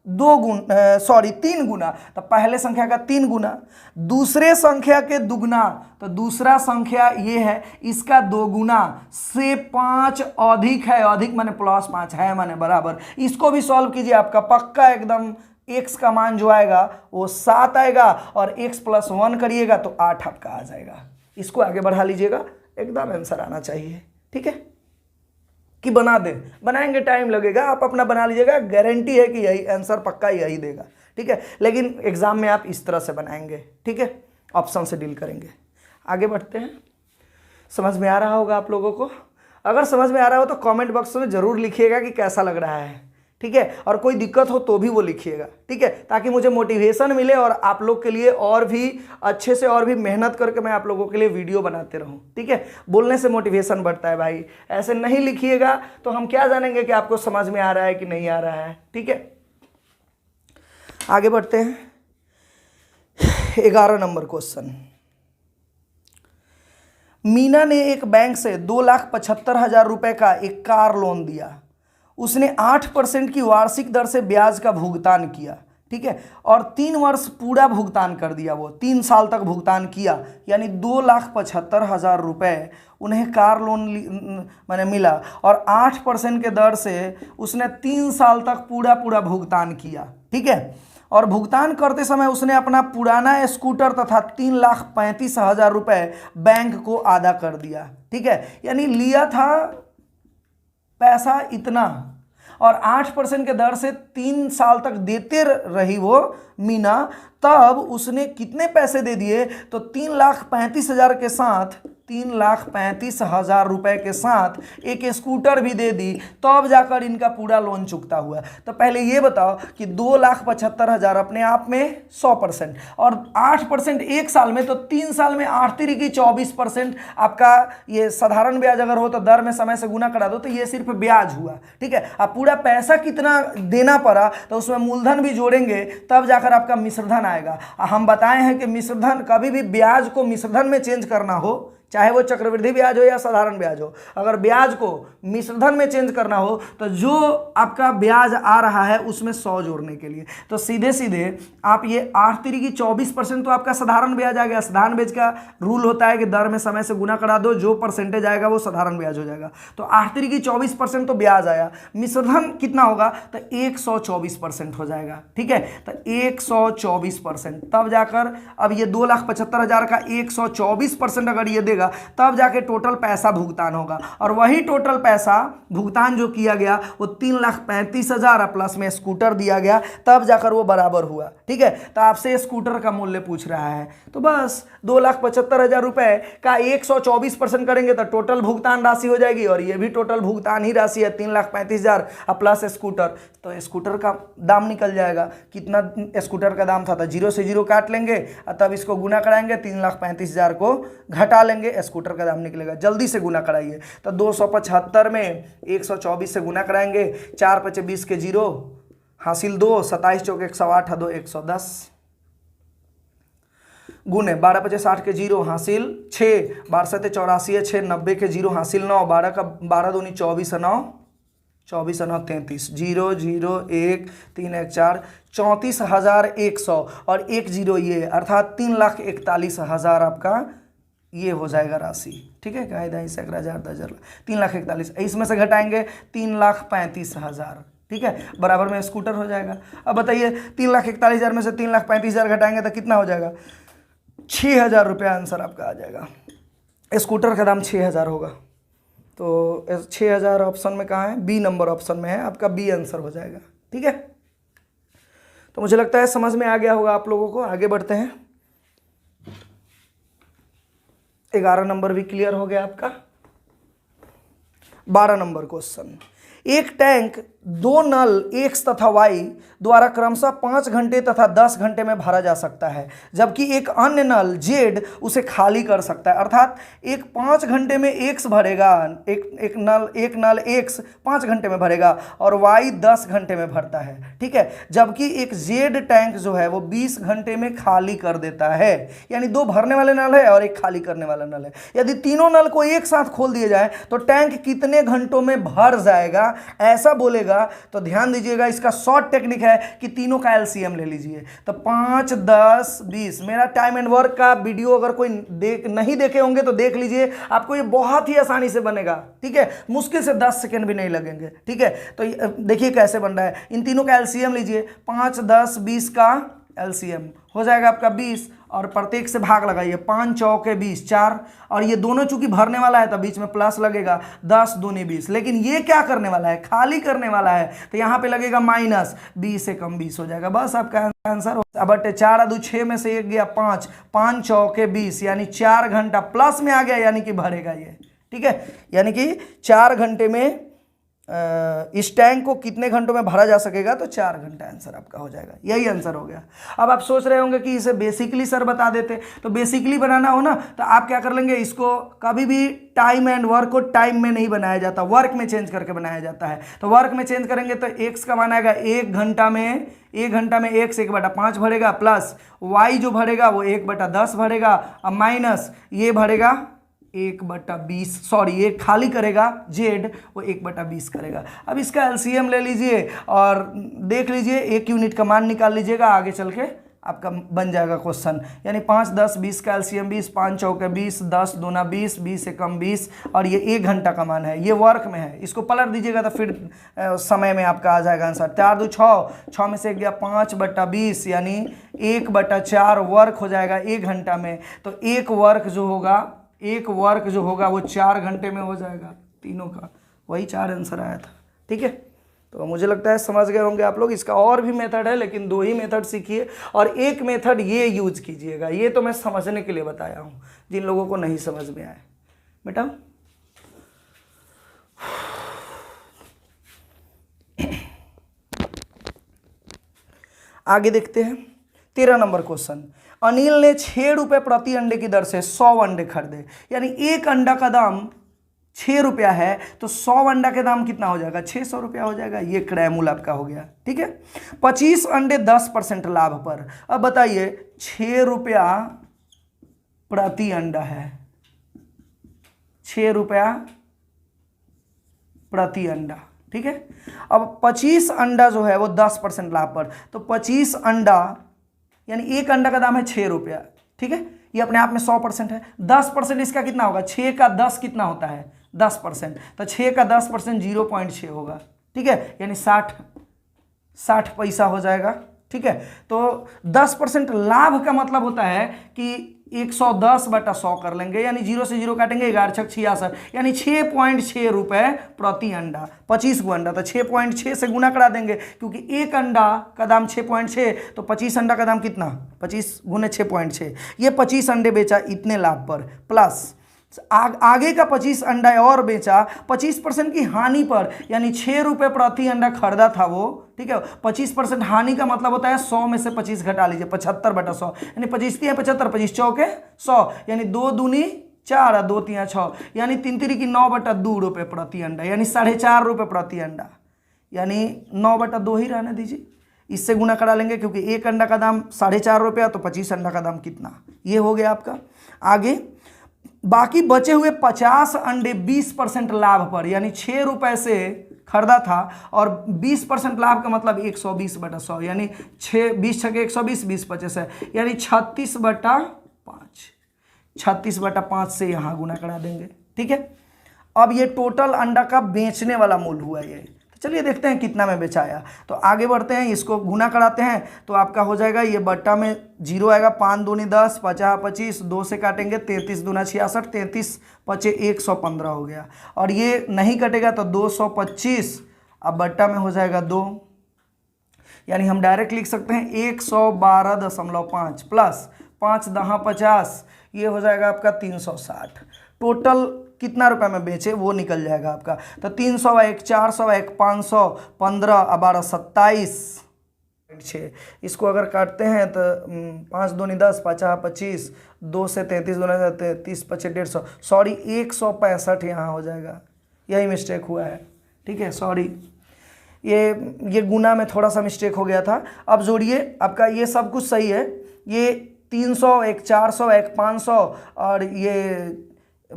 3 गुना, तो पहले संख्या का 3 गुना, दूसरे संख्या के दुगना, तो दूसरा संख्या ये है इसका 2 गुना से 5 अधिक है, अधिक माने +5 है माने बराबर। इसको भी सॉल्व कीजिए, आपका पक्का एकदम x का मान जो आएगा वो 7 आएगा और x + 1 करिएगा तो 8 आपका आ जाएगा। इसको आगे बढ़ा लीजिएगा, एकदम आंसर आना चाहिए, ठीक है। कि बना दें, बनाएंगे टाइम लगेगा, आप अपना बना लीजिएगा, गारंटी है कि यही आंसर पक्का यही देगा, ठीक है। लेकिन एग्जाम में आप इस तरह से बनाएंगे, ठीक है, ऑप्शन से डील करेंगे। आगे बढ़ते हैं। समझ में आ रहा होगा आप लोगों को? अगर समझ में आ रहा हो तो कमेंट बॉक्स में ज़रूर लिखिएगा कि कैसा लग रहा है, ठीक है। और कोई दिक्कत हो तो भी वो लिखिएगा, ठीक है, ताकि मुझे मोटिवेशन मिले और आप लोग के लिए और भी अच्छे से और भी मेहनत करके मैं आप लोगों के लिए वीडियो बनाते रहूं, ठीक है। बोलने से मोटिवेशन बढ़ता है भाई, ऐसे नहीं लिखिएगा तो हम क्या जानेंगे कि आपको समझ में आ रहा है कि नहीं आ रहा है, ठीक है। आगे बढ़ते हैं। 11 नंबर क्वेश्चन। मीना ने एक बैंक से 2,75,000 रुपए का एक कार लोन दिया। उसने 8% की वार्षिक दर से ब्याज का भुगतान किया, ठीक है, और 3 वर्ष पूरा भुगतान कर दिया, वो 3 साल तक भुगतान किया, यानी 2,75,000 रुपये उन्हें कार लोन मैंने मिला और 8% के दर से उसने 3 साल तक पूरा भुगतान किया, ठीक है। और भुगतान करते समय उसने अपना पुराना स्कूटर तथा 3,35,000 रुपये बैंक को अदा कर दिया, ठीक है। यानी लिया था पैसा इतना और 8% के दर से 3 साल तक देते रही वो मीना, तब उसने कितने पैसे दे दिए? तो 3,35,000 के साथ 3,35,000 रुपए के साथ एक स्कूटर भी दे दी, तब जाकर इनका पूरा लोन चुकता हुआ। तो पहले ये बताओ कि 2,75,000 अपने आप में 100% और 8% एक साल में, तो 3 साल में 8 की 24% आपका ये साधारण ब्याज अगर हो तो दर में समय से गुना करा दो, तो ये सिर्फ ब्याज हुआ। ठीक है, अब पूरा पैसा कितना देना पड़ा तो उसमें मूलधन भी जोड़ेंगे, तब जाकर आपका मिश्रधन आएगा। हम बताए हैं कि मिश्रधन, कभी भी ब्याज को मिश्रधन में चेंज करना हो, चाहे वो चक्रवृद्धि ब्याज हो या साधारण ब्याज हो, अगर ब्याज को मिश्रधन में चेंज करना हो तो जो आपका ब्याज आ रहा है उसमें 100 जोड़ने के लिए, तो सीधे सीधे आप ये 8 की 24% तो आपका साधारण ब्याज आ गया। साधारण ब्याज का रूल होता है कि दर में समय से गुना करा दो, जो परसेंटेज आएगा वो साधारण ब्याज हो जाएगा। तो 8 की 24% तो ब्याज आया, मिश्रधन कितना होगा तो 124% हो जाएगा। ठीक है, तो 124%, तब जाकर अब ये 2,75,000 का 124% अगर ये तब जाके टोटल पैसा भुगतान होगा, और वही टोटल पैसा भुगतान जो किया गया वो 3,35,000 प्लस में स्कूटर दिया गया, तब जाकर वो बराबर हुआ। ठीक है, तो आपसे स्कूटर का मूल्य पूछ रहा है, तो बस 2,75,000 रुपए का 124% करेंगे तो टोटल भुगतान राशि हो जाएगी, और ये भी टोटल भुगतान ही राशि है 3,35,000 प्लस स्कूटर। तो स्कूटर का दाम निकल जाएगा, कितना स्कूटर का दाम था, तो 0 से 0 काट लेंगे और तब इसको गुना कराएंगे, 3,35,000 को घटा लेंगे, स्कूटर का दाम निकलेगा। जल्दी से गुना कराइए, तो 275 में 124 से गुना कराएंगे, 4 × 20 के 0 हासिल 2, 27 × 4 = 108, 2 110 गुने 12 × 60 के 0 हासिल 6, 12 × 7 = 84, 6 90 के 0 हासिल 9, 12 का 12 दूनी 24, 9 24 9 33, 0 0 1 3 1 4, 34,100 और 1 0 ये, अर्थात 3,41,000 आपका ये हो जाएगा राशि। ठीक है, कायदा इस 3,41,000, इसमें से घटाएंगे 3,35,000। ठीक है, बराबर में स्कूटर हो जाएगा। अब बताइए 3,41,000 में से 3,35,000 घटाएंगे तो कितना हो जाएगा, 6,000 रुपया आंसर आपका आ जाएगा। स्कूटर का दाम 6,000 होगा, तो 6,000 ऑप्शन में कहाँ है, बी नंबर ऑप्शन में है, आपका बी आंसर हो जाएगा। ठीक है, तो मुझे लगता है समझ में आ गया होगा आप लोगों को। आगे बढ़ते हैं, 11 नंबर भी क्लियर हो गया आपका। 12 नंबर क्वेश्चन, एक टैंक 2 नल X तथा Y द्वारा क्रमशः 5 घंटे तथा 10 घंटे में भरा जा सकता है, जबकि एक अन्य नल Z उसे खाली कर सकता है। अर्थात एक 5 घंटे में X भरेगा, एक नल X 5 घंटे में भरेगा और Y 10 घंटे में भरता है। ठीक है, जबकि एक Z टैंक जो है वो 20 घंटे में खाली कर देता है। यानी 2 भरने वाले नल है और एक खाली करने वाला नल है। यदि तीनों नल को एक साथ खोल दिए जाए तो टैंक कितने घंटों में भर जाएगा, ऐसा बोलेगा। तो ध्यान दीजिएगा, इसका शॉर्ट टेक्निक है कि तीनों का एलसीएम ले लीजिए। तो 5 10 20, मेरा टाइम एंड वर्क का वीडियो अगर कोई नहीं देखे होंगे तो देख लीजिए, आपको ये बहुत ही आसानी से बनेगा। ठीक है, मुश्किल से 10 सेकेंड भी नहीं लगेंगे। ठीक है, तो देखिए कैसे बन रहा है। इन तीनों का एलसीएम लीजिए, 5 10 20 का एलसीएम हो जाएगा आपका 20, और प्रत्येक से भाग लगाइए, 5 चौके 20 4, और ये दोनों चूंकि भरने वाला है तो बीच में प्लस लगेगा, 10 दूनी 20। लेकिन ये क्या करने वाला है, खाली करने वाला है, तो यहाँ पे लगेगा माइनस, 20 से कम 20 हो जाएगा। बस आपका आंसर हो। अब 4 2 6 में से 1 गया 5, 5 चौके 20, यानी 4 घंटा प्लस में आ गया, यानी कि भरेगा ये। ठीक है, यानी कि 4 घंटे में इस टैंक को कितने घंटों में भरा जा सकेगा, तो 4 घंटा आंसर आपका हो जाएगा। यही आंसर हो गया। अब आप सोच रहे होंगे कि इसे बेसिकली सर बता देते, तो बेसिकली बनाना हो ना तो आप क्या कर लेंगे, इसको कभी भी टाइम एंड वर्क को टाइम में नहीं बनाया जाता, वर्क में चेंज करके बनाया जाता है। तो वर्क में चेंज करेंगे तो x का मान आएगा 1 घंटा में x 1/5 भरेगा, प्लस y जो भरेगा वो 1/10 भरेगा, अब माइनस ये भरेगा 1/20, सॉरी ये खाली करेगा Z, वो 1/20 करेगा। अब इसका एलसीएम ले लीजिए और देख लीजिए, 1 यूनिट का मान निकाल लीजिएगा, आगे चल के आपका बन जाएगा क्वेश्चन। यानी 5 10 20 का एलसीएम 20, 5 चौके 20, 10 दूना 20, 20 से कम 20, और ये 1 घंटा का मान है, ये वर्क में है। इसको पलट दीजिएगा तो फिर समय में आपका आ जाएगा आंसर। 4 2 6, 6 में से 1 गया 5/20, यानी 1/4 वर्क हो जाएगा 1 घंटा में। तो एक वर्क जो होगा वो 4 घंटे में हो जाएगा, तीनों का वही 4 आंसर आया था। ठीक है, तो मुझे लगता है समझ गए होंगे आप लोग। इसका और भी मेथड है, लेकिन 2 ही मेथड सीखिए, और एक मेथड ये यूज कीजिएगा। ये तो मैं समझने के लिए बताया हूँ, जिन लोगों को नहीं समझ में आए। बेटा आगे देखते हैं 13 नंबर क्वेश्चन। अनिल ने 6 रुपये प्रति अंडे की दर से 100 अंडे खरीदे, यानी एक अंडा का दाम 6 रुपया है, तो 100 अंडा के दाम कितना हो जाएगा, 600 रुपया हो जाएगा। ये क्रय मूल्य आपका हो गया, ठीक है। 25 अंडे 10% लाभ पर। अब बताइए 6 रुपया प्रति अंडा है, 6 रुपया प्रति अंडा, ठीक है। अब 25 अंडा जो है वो 10% लाभ पर, तो 25 अंडा यानी एक अंडा का दाम है 6 रुपया, ठीक है। ये अपने आप में 100% है। 10% इसका कितना होगा, 6 का 10 कितना होता है, 10%, तो 6 का 10% 0.6 होगा, ठीक है, यानी 60 पैसा हो जाएगा, ठीक है। तो 10% लाभ का मतलब होता है कि 110/100 कर लेंगे, यानी 0 से 0 काटेंगे, 11 छक 66, यानी 6.6 रुपये प्रति अंडा। 25 गो अंडा, तो 6.6 से गुना करा देंगे, क्योंकि एक अंडा का दाम 6.6, तो 25 अंडा का दाम कितना, 25 गुने 6.6, ये 25 अंडे बेचा इतने लाभ पर, प्लस आगे का 25 अंडा और बेचा 25% की हानि पर, यानी 6 रुपये प्रति अंडा खरीदा था वो, ठीक है। 25% हानि का मतलब होता है 100 में से 25 घटा लीजिए, 75/100, यानी 25 है 75, 25 चौके 100, यानी 2 दूनी 4 और 2 तिया 6, यानी 3 तिरी की 9/2 रुपये प्रति अंडा, यानी 4.5 रुपये प्रति अंडा, यानी 9/2 ही रहने दीजिए, इससे गुना करा लेंगे, क्योंकि एक अंडा का दाम 4.5 रुपया, तो 25 अंडा का दाम कितना, ये हो गया आपका। आगे बाकी बचे हुए 50 अंडे 20% लाभ पर, यानी 6 रुपये से खरीदा था, और 20% लाभ का मतलब 120/100, यानी 20 छके 120, 20 25 है, यानी 36/5, 36/5 से यहाँ गुना करा देंगे, ठीक है। अब ये टोटल अंडा का बेचने वाला मूल्य हुआ ये। चलिए देखते हैं कितना में बेचाया, तो आगे बढ़ते हैं, इसको गुना कराते हैं, तो आपका हो जाएगा ये बट्टा में 0 आएगा, 5 दूनी 10, 50 25, 2 से काटेंगे 33 दूना 66, 33 पचे 115 हो गया, और ये नहीं कटेगा तो 225, अब बट्टा में हो जाएगा 2, यानी हम डायरेक्ट लिख सकते हैं 112.5 प्लस 5 10 50, ये हो जाएगा आपका 360। टोटल कितना रुपए में बेचे वो निकल जाएगा आपका, तो 301, 401, 500, 15, 12, 27/6। इसको अगर काटते हैं तो 5 दूनी 10, 50 25, 2 से 33 दूना 33 25 150, सॉरी 165 यहाँ हो जाएगा, यही मिस्टेक हुआ है, ठीक है, सॉरी, ये गुना में थोड़ा सा मिस्टेक हो गया था। अब जोड़िए, आपका ये सब कुछ सही है, ये 300, एक 400, एक 500, और ये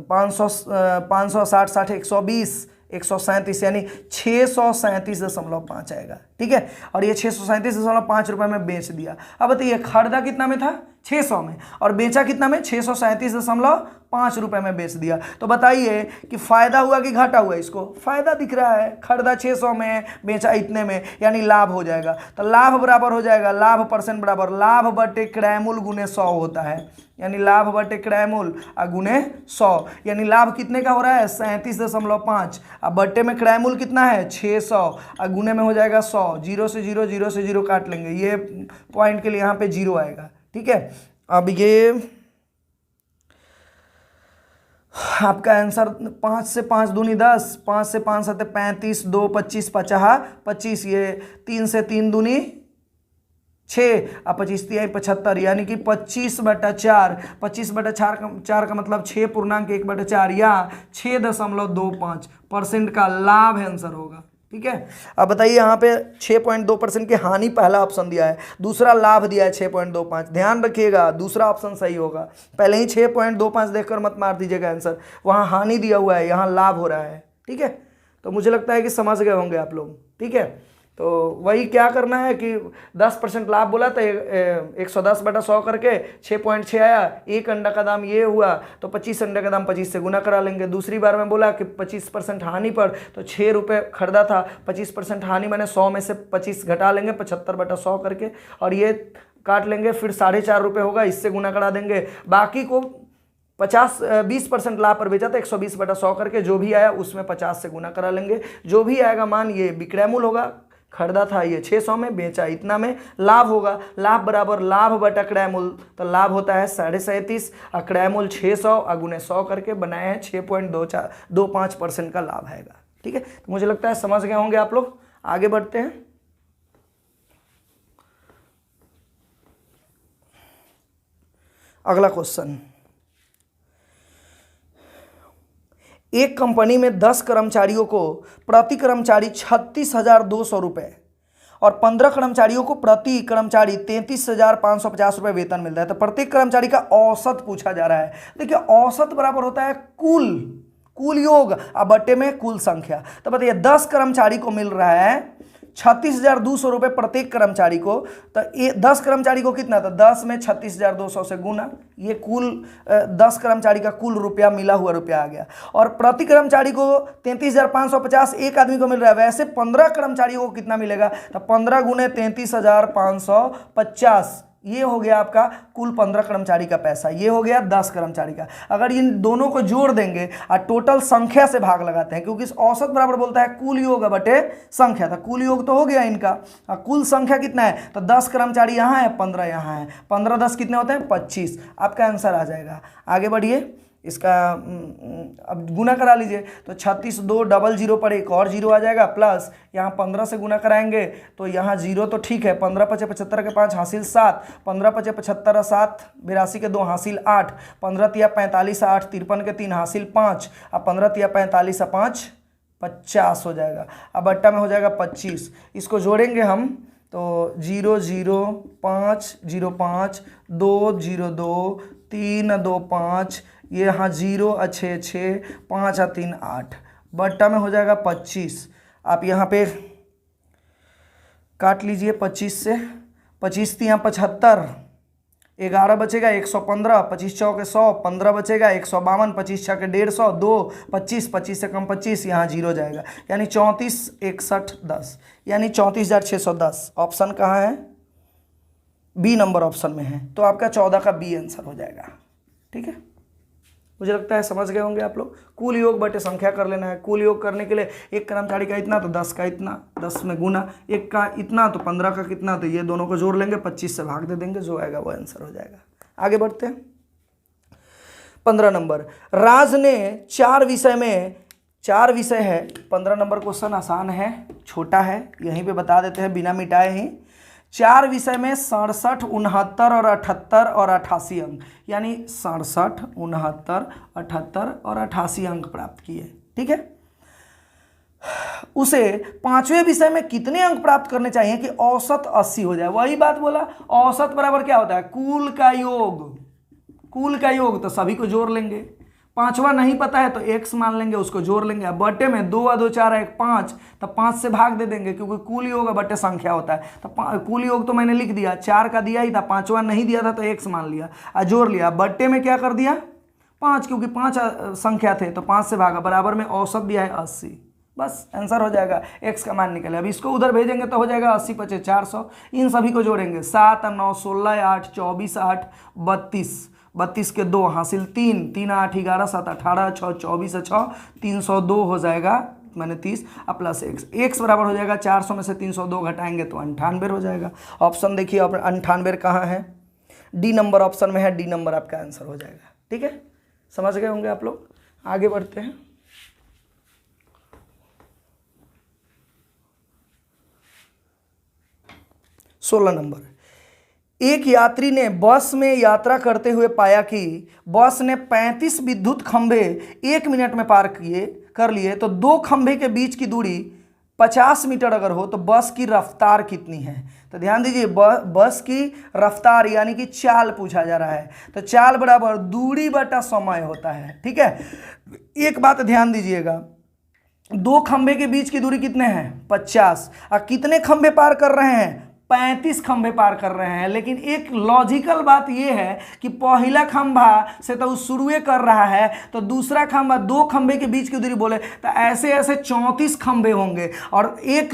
560, 60, 120, 137, यानी 637.5 आएगा, ठीक है। और ये 637.5 रुपये में बेच दिया। अब बताइए खरीदा कितना में था, 600 में, और बेचा कितना में, 637.5 रुपये में बेच दिया। तो बताइए कि फायदा हुआ कि घाटा हुआ, इसको फायदा दिख रहा है, खरीदा 600 में, बेचा इतने में, यानी लाभ हो जाएगा। तो लाभ बराबर हो जाएगा, लाभ परसेंट बराबर लाभ बटे क्रय मूल्य गुने 100 होता है, यानी लाभ बटे क्रय मूल्य गुने 100, यानी लाभ कितने का हो रहा है, 37.5, अब बटे में क्रय मूल्य कितना है 600, और गुने में हो जाएगा 100, 0 से 0, 0 से 0 काट लेंगे, ये पॉइंट के लिए यहाँ पे 0 आएगा, ठीक है। अब ये आपका आंसर 5 से 5 दूनी 10, 5 से 5 7 35, 2 25, 50 25, ये 3 से 3 दूनी 6, अब 25 3 75, यानी कि 25/4, 25/4 का मतलब 6.1/4 या 6.25% का लाभ आंसर होगा, ठीक है। अब बताइए यहाँ पे 6.2% की हानि पहला ऑप्शन दिया है, दूसरा लाभ दिया है 6.25, ध्यान रखिएगा दूसरा ऑप्शन सही होगा, पहले ही 6.25 देखकर मत मार दीजिएगा आंसर, वहाँ हानि दिया हुआ है, यहाँ लाभ हो रहा है, ठीक है। तो मुझे लगता है कि समझ गए होंगे आप लोग, ठीक है। तो वही क्या करना है कि 10% लाभ बोला था, 110/100 करके 6.6 आया, एक अंडा का दाम ये हुआ, तो 25 अंडे का दाम 25 से गुना करा लेंगे। दूसरी बार में बोला कि 25% हानि पर, तो 6 रुपये खरीदा था, 25% हानि मैंने 100 में से 25 घटा लेंगे 75/100 करके, और ये काट लेंगे, फिर 4.5 रुपये होगा, इससे गुना करा देंगे। बाकी को 20% लाभ पर बेचा था, 120/100 करके जो भी आया उसमें 50 से गुना करा लेंगे, जो भी आएगा मान ये विक्रय मूल्य होगा, खरीदा था ये 600 में, बेचा इतना में, लाभ होगा, लाभ बराबर लाभ बटा क्रय मूल्य, तो लाभ होता है 37.5 और क्रय मूल्य 600 और गुने 100 करके बनाए हैं 6.25% का लाभ आएगा। ठीक है, तो मुझे लगता है समझ गए होंगे आप लोग। आगे बढ़ते हैं। अगला क्वेश्चन, एक कंपनी में 10 कर्मचारियों को प्रति कर्मचारी 36,200 रुपये और 15 कर्मचारियों को प्रति कर्मचारी 33,550 रुपये वेतन मिलता है। तो प्रत्येक कर्मचारी का औसत पूछा जा रहा है। देखिए औसत बराबर होता है कुल योग और बट्टे में कुल संख्या। तो बताइए 10 कर्मचारी को मिल रहा है 36,200 रुपये प्रत्येक कर्मचारी को, तो ये 10 कर्मचारी को कितना था, 10 में 36,200 से गुना, ये कुल 10 कर्मचारी का कुल रुपया मिला हुआ रुपया आ गया। और प्रति कर्मचारी को 33,550 एक आदमी को मिल रहा है, वैसे 15 कर्मचारियों को कितना मिलेगा, तो 15 गुने 33,550, ये हो गया आपका कुल 15 कर्मचारी का पैसा, ये हो गया 10 कर्मचारी का। अगर इन दोनों को जोड़ देंगे और टोटल संख्या से भाग लगाते हैं, क्योंकि इस औसत बराबर बोलता है कुल योग बटे संख्या, तो कुल योग तो हो गया इनका, और कुल संख्या कितना है, तो 10 कर्मचारी यहाँ है, 15 यहाँ है, 15 10 कितने होते हैं, 25। आपका आंसर आ जाएगा। आगे बढ़िए, इसका अब गुना करा लीजिए, तो 36,200 पर एक और जीरो आ जाएगा, प्लस यहाँ 15 से गुना कराएंगे तो यहाँ जीरो तो ठीक है, 15 पचे 75 के 5 हासिल 7, 15 पचे 75 7, 82 के 2 हासिल 8, 15 तिया 45 8, 53 के 3 हासिल 5, अब 15 तिया 45 5 50 हो जाएगा। अब बट्टा में हो जाएगा 25, इसको जोड़ेंगे हम तो 0 0 5 0 5 2 0 2 3 2 5, ये यहाँ 0 6 6 5 3 8, बट्टा में हो जाएगा 25। आप यहाँ पे काट लीजिए 25 से, 25 यहाँ 75, 11 बचेगा 115, 25 चौके 100, 15 बचेगा 152, 25 छके 150, 2 25, 25 से कम 25, यहाँ 0 जाएगा, यानी 34 61 10, यानी 34,610। ऑप्शन कहाँ है, बी नंबर ऑप्शन में है, तो आपका 14 का बी आंसर हो जाएगा। ठीक है, मुझे लगता है समझ गए होंगे आप लोग। कुल योग बटे संख्या कर लेना है। कुल योग करने के लिए एक कर्मचारी का इतना तो 10 का इतना, 10 में गुना, एक का इतना तो 15 का कितना, तो ये दोनों को जोड़ लेंगे, 25 से भाग दे देंगे, जो आएगा वो आंसर हो जाएगा। आगे बढ़ते हैं। 15 नंबर, राज ने 4 विषय है। 15 नंबर क्वेश्चन आसान है, छोटा है, यहीं पे बता देते हैं बिना मिटाए ही। 4 विषय में 67, 69 और 78 और 88 अंक, यानी 67, 69, 78 और 88 अंक प्राप्त किए। ठीक है, उसे 5वें विषय में कितने अंक प्राप्त करने चाहिए कि औसत 80 हो जाए। वही बात बोला, औसत बराबर क्या होता है, कुल का योग, तो सभी को जोड़ लेंगे। 5वां नहीं पता है तो x मान लेंगे, उसको जोड़ लेंगे। अब बट्टे में 2 2 4 1 5, तो 5 से भाग दे देंगे, क्योंकि कुल योग बट्टे संख्या होता है। तो कुल योग तो मैंने लिख दिया, 4 का दिया ही था, 5वां नहीं दिया था तो x मान लिया और जोड़ लिया। बट्टे में क्या कर दिया 5, क्योंकि 5 संख्या थे तो 5 से भागा, बराबर में औसत दिया है 80, बस आंसर हो जाएगा, x का मान निकले। अब इसको उधर भेजेंगे तो हो जाएगा 80 पचे 400, इन सभी को जोड़ेंगे, 7 9 16 8 24 8 32, 32 के 2 हासिल 3, 3 8 11 7 18 6 24 6 302 हो जाएगा, मैंने 30 और प्लस x बराबर हो जाएगा 400 में से 302 घटाएंगे तो 98 हो जाएगा। ऑप्शन देखिए, 98 कहाँ है, डी नंबर ऑप्शन में है, डी नंबर आपका आंसर हो जाएगा। ठीक है, समझ गए होंगे आप लोग। आगे बढ़ते हैं। सोलह नंबर, एक यात्री ने बस में यात्रा करते हुए पाया कि बस ने 35 विद्युत खंभे 1 मिनट में पार कर लिए, तो 2 खंभे के बीच की दूरी 50 मीटर अगर हो तो बस की रफ्तार कितनी है। तो ध्यान दीजिए, बस की रफ्तार यानी कि चाल पूछा जा रहा है, तो चाल बराबर दूरी बटा समय होता है। ठीक है, एक बात ध्यान दीजिएगा, 2 खंभे के बीच की दूरी कितने हैं 50, और कितने खंभे पार कर रहे हैं 35 खंभे पार कर रहे हैं। लेकिन एक लॉजिकल बात यह है कि पहला खंभा से तो शुरुए कर रहा है, तो दूसरा खंभा, 2 खंभे के बीच की दूरी बोले तो ऐसे ऐसे 34 खंभे होंगे, और एक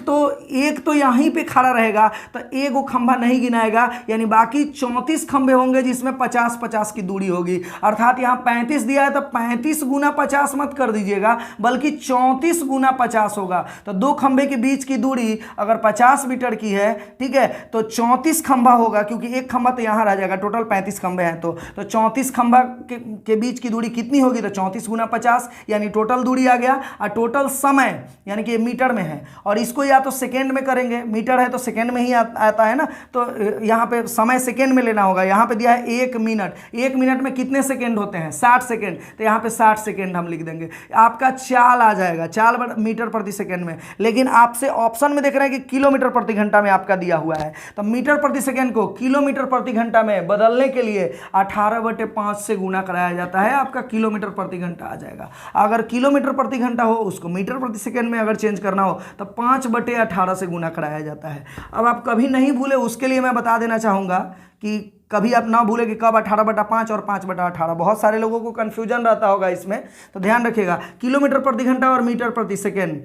तो यहीं पे खड़ा रहेगा, तो एक वो खंभा नहीं गिनाएगा, यानी बाकी 34 खंभे होंगे जिसमें 50-50 की दूरी होगी। अर्थात यहाँ 35 दिया है तो 35 गुना 50 मत कर दीजिएगा, बल्कि 34 गुना 50 होगा। तो 2 खंभे के बीच की दूरी अगर 50 मीटर की है, ठीक है, तो 34 खंभा होगा, क्योंकि एक खंभा तो यहाँ रह जाएगा, टोटल 35 खंभे हैं, तो 34 खंभा के बीच की दूरी कितनी होगी, तो 34 गुना 50, यानी टोटल दूरी आ गया। और टोटल समय यानी कि मीटर में है, और इसको या तो सेकेंड में करेंगे, मीटर है तो सेकेंड में ही आता है ना, तो यहाँ पे समय सेकेंड में लेना होगा। यहाँ पे दिया है 1 मिनट, 1 मिनट में कितने सेकेंड होते हैं, 60 सेकेंड, तो यहाँ पे 60 सेकेंड हम लिख देंगे। आपका चाल आ जाएगा, चाल मीटर प्रति सेकेंड में, लेकिन आपसे ऑप्शन में देख रहे हैं कि किलोमीटर प्रति घंटा में आपका दिया हुआ है, तो मीटर प्रति सेकेंड को किलोमीटर प्रति घंटा में बदलने के लिए 18/5 से गुना कराया जाता है, आपका किलोमीटर प्रति घंटा आ जाएगा। अगर किलोमीटर प्रति घंटा हो, उसको मीटर प्रति सेकेंड में अगर चेंज करना हो तो 5/18 से गुना कराया जाता है। अब आप कभी नहीं भूले, उसके लिए मैं बता देना चाहूँगा कि कभी आप ना भूले कि कब 18/5 और 5/18, बहुत सारे लोगों को कन्फ्यूजन रहता होगा इसमें, तो ध्यान रखिएगा। किलोमीटर प्रति घंटा और मीटर प्रति सेकेंड,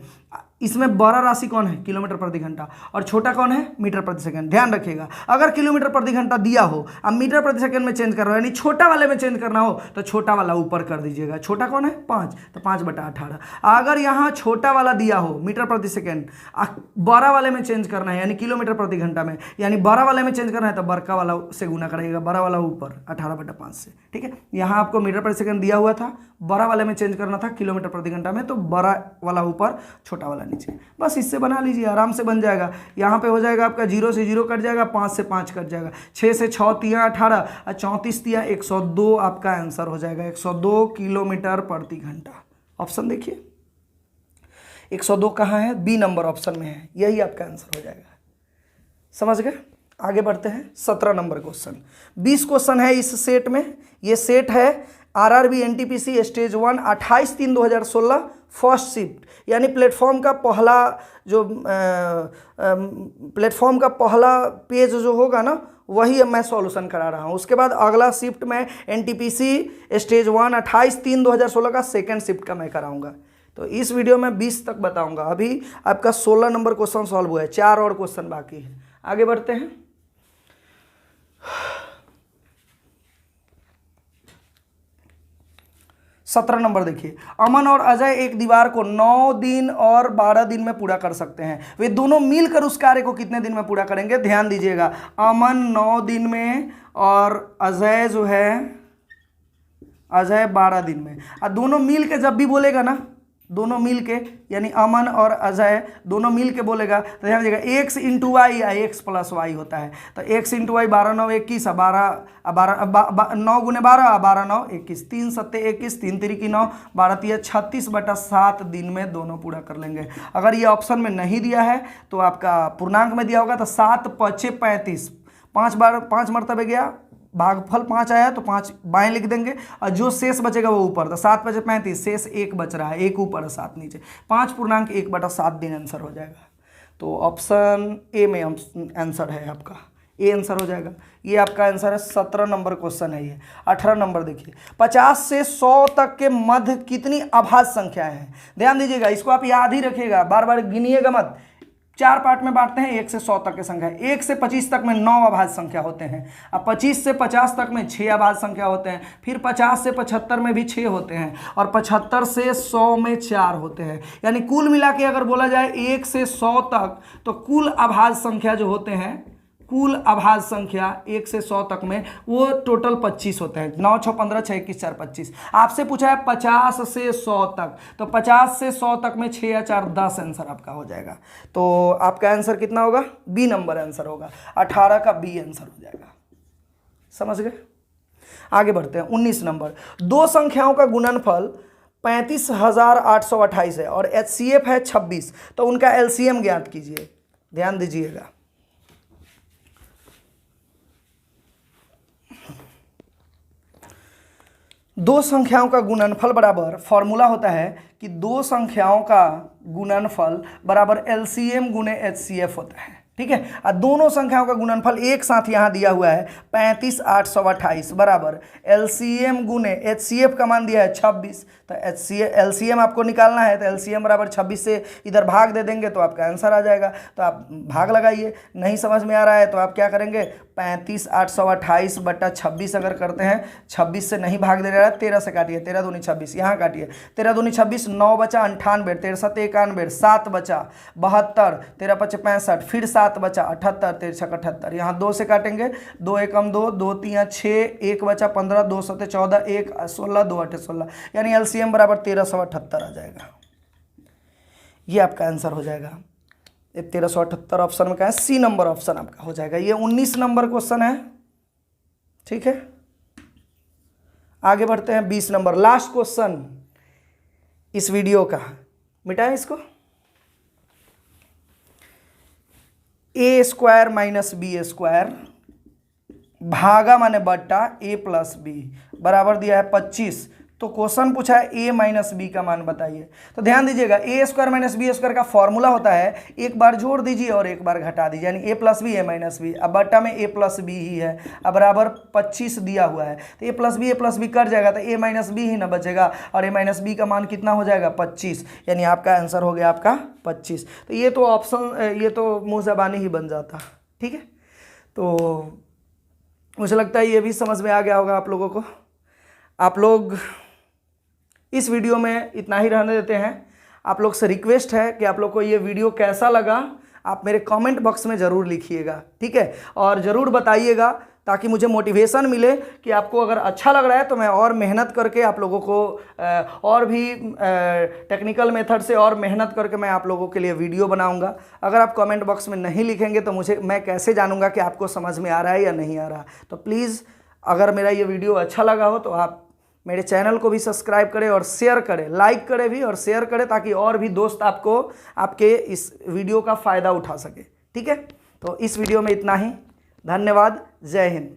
इसमें बड़ा राशि कौन है, किलोमीटर प्रति घंटा, और छोटा कौन है, मीटर प्रति सेकंड। ध्यान रखिएगा, अगर किलोमीटर प्रति घंटा दिया हो, अब मीटर प्रति सेकंड में चेंज कर रहा है, यानी छोटा वाले में चेंज करना हो, तो छोटा वाला ऊपर कर दीजिएगा। छोटा कौन है, 5, तो 5/18। अगर यहाँ छोटा वाला दिया हो मीटर प्रति सेकंड, बड़ा वाले में चेंज करना है, यानी किलोमीटर प्रति घंटा में, यानी बड़ा वाले में चेंज करना है, तो बड़का वाला से गुना कराइएगा, बड़ा वाला ऊपर 18/5 से, ठीक है। यहाँ आपको मीटर प्रति सेकंड दिया हुआ था, बड़ा वाले में चेंज करना था किलोमीटर प्रति घंटा में, तो बड़ा वाला ऊपर, छोटा वाला नीचे। बस इससे बना लीजिए, आराम से बन जाएगा। यहाँ पे हो जाएगा आपका 0 से 0 कट जाएगा, 5 से 5 कट जाएगा, 6 से 6 तिया 18 और 34 तिया 102 आपका आंसर हो जाएगा, 102 किलोमीटर प्रति घंटा। ऑप्शन देखिए, 102 कहाँ है, बी नंबर ऑप्शन में है, यही आपका आंसर हो जाएगा। समझ गए? आगे बढ़ते हैं। 17 नंबर क्वेश्चन, 20 क्वेश्चन है इस सेट में। ये सेट है RRB NTPC stage 1, 28/3/2016 first shift, यानी प्लेटफॉर्म का पहला जो प्लेटफॉर्म का पहला पेज जो होगा ना, वही मैं सॉल्यूशन करा रहा हूँ। उसके बाद अगला शिफ्ट में एनटीपीसी स्टेज 1 28/3/2016 का सेकेंड शिफ्ट का मैं कराऊंगा। तो इस वीडियो में 20 तक बताऊंगा। अभी आपका 16 नंबर क्वेश्चन सॉल्व हुआ है, 4 और क्वेश्चन बाकी है। आगे बढ़ते हैं। 17 नंबर देखिए, अमन और अजय एक दीवार को 9 दिन और 12 दिन में पूरा कर सकते हैं। वे दोनों मिलकर उस कार्य को कितने दिन में पूरा करेंगे? ध्यान दीजिएगा, अमन 9 दिन में और अजय जो है, अजय 12 दिन में। और दोनों मिल के जब भी बोलेगा ना, दोनों मिल के, यानी अमन और अजय दोनों मिल के बोलेगा, तो ध्यान दीजिएगा x इंटू वाई या x प्लस वाई होता है। तो x इंटू वाई 12 9 21, 9 गुने 12, 12 9 21, 3 7 21, 3 3 9, 12 3 36/7 दिन में दोनों पूरा कर लेंगे। अगर ये ऑप्शन में नहीं दिया है तो आपका पूर्णांक में दिया होगा, तो 7 5 35, 5 मरतबे गया, भागफल 5 आया तो 5 बाएं लिख देंगे, और जो शेष बचेगा वो ऊपर। तो 7 5 35, शेष 1 बच रहा है, 1 ऊपर 7 नीचे, 5.1/7 दिन आंसर हो जाएगा। तो ऑप्शन ए में आंसर है आपका, ए आंसर हो जाएगा। ये आपका आंसर है। 17 नंबर क्वेश्चन है ये। 18 नंबर देखिए, 50 से 100 तक के मध्य कितनी अभाज्य संख्याएं हैं? ध्यान दीजिएगा, इसको आप याद ही रखिएगा, बार बार गिनिएगा मत। 4 पार्ट में बांटते हैं, 1 से 100 तक की संख्या। 1 से 25 तक में 9 अभाज्य संख्या होते हैं। अब 25 से 50 तक में 6 अभाज्य संख्या होते हैं। फिर 50 से 75 में भी 6 होते हैं, और 75 से 100 में 4 होते हैं। यानी कुल मिला के अगर बोला जाए 1 से 100 तक, तो कुल अभाज्य संख्या जो होते हैं, कुल अभाज्य संख्या 1 से 100 तक में वो टोटल 25 होते हैं। 9 6 15 6 21 4 25। आपसे पूछा है 50 से 100 तक, तो 50 से 100 तक में 6 या 4 10 आंसर आपका हो जाएगा। तो आपका आंसर कितना होगा? बी नंबर आंसर होगा। 18 का बी आंसर हो जाएगा। समझ गए? आगे बढ़ते हैं। 19 नंबर, दो संख्याओं का गुणनफल 35,828 है और HCF है 26, तो उनका LCM ज्ञात कीजिए। ध्यान दीजिएगा, दो संख्याओं का गुणनफल बराबर, फॉर्मूला होता है कि दो संख्याओं का गुणनफल बराबर LCM गुने HCF होता है। ठीक है। और दोनों संख्याओं का गुणनफल एक साथ यहाँ दिया हुआ है 35 828 बराबर एलसीएम गुने एचसीएफ का मान दिया है 26। तो एलसीएम आपको निकालना है, तो एलसीएम बराबर 26 से इधर भाग दे देंगे तो आपका आंसर आ जाएगा। तो आप भाग लगाइए। नहीं समझ में आ रहा है तो आप क्या करेंगे, 35 828 बटा 26 अगर करते हैं, 26 से नहीं भाग दे रहा है, 13 से काटिए, 13 दूनी 26, यहाँ काटिए, 13 दूनी 26, 9 बचा 98, 13 7 91, 7 बचा 72, 13 5 65, फिर 7 बचा 78, 13 6 78, यहाँ 2 से काटेंगे, 2 1 2, 2 3 6, 1 बचा 15, 2 7 14, 1 16, 2 8 16, यानी एलसीएम बराबर 1378 आ जाएगा। ये आपका आंसर हो जाएगा। 1378 ऑप्शन में क्या है, सी नंबर ऑप्शन आपका हो जाएगा। ये 19 नंबर क्वेश्चन है। ठीक है, आगे बढ़ते हैं 20 नंबर, लास्ट क्वेश्चन इस वीडियो का। मिटाएं इसको। ए स्क्वायर माइनस बी स्क्वायर भागा माने बट्टा ए प्लस बी बराबर दिया है 25। तो क्वेश्चन पूछा है ए माइनस बी का मान बताइए। तो ध्यान दीजिएगा, ए स्क्वायर माइनस बी स्क्वायर का फॉर्मूला होता है एक बार जोड़ दीजिए और एक बार घटा दीजिए, यानी ए प्लस बी ए माइनस बी। अब बट्टा में ए प्लस बी ही है, अब बराबर 25 दिया हुआ है, तो ए प्लस बी कट जाएगा तो ए माइनस बी ही ना बचेगा, और ए माइनस बी का मान कितना हो जाएगा 25, यानी आपका आंसर हो गया आपका 25। तो ये तो ऑप्शन, ये तो मुँह ज़बानी ही बन जाता। ठीक है, तो मुझे लगता है ये भी समझ में आ गया होगा आप लोगों को। आप लोग इस वीडियो में इतना ही रहने देते हैं। आप लोग से रिक्वेस्ट है कि आप लोग को ये वीडियो कैसा लगा आप मेरे कमेंट बॉक्स में ज़रूर लिखिएगा। ठीक है, और ज़रूर बताइएगा ताकि मुझे मोटिवेशन मिले कि आपको अगर अच्छा लग रहा है तो मैं और मेहनत करके आप लोगों को और भी टेक्निकल मेथड से और मेहनत करके मैं आप लोगों के लिए वीडियो बनाऊंगा। अगर आप कमेंट बॉक्स में नहीं लिखेंगे तो मैं कैसे जानूंगा कि आपको समझ में आ रहा है या नहीं आ रहा। तो प्लीज़ अगर मेरा ये वीडियो अच्छा लगा हो तो आप मेरे चैनल को भी सब्सक्राइब करें और शेयर करें, लाइक करें भी और शेयर करें, ताकि और भी दोस्त आपको आपके इस वीडियो का फ़ायदा उठा सके। ठीक है, तो इस वीडियो में इतना ही। धन्यवाद। जय हिंद।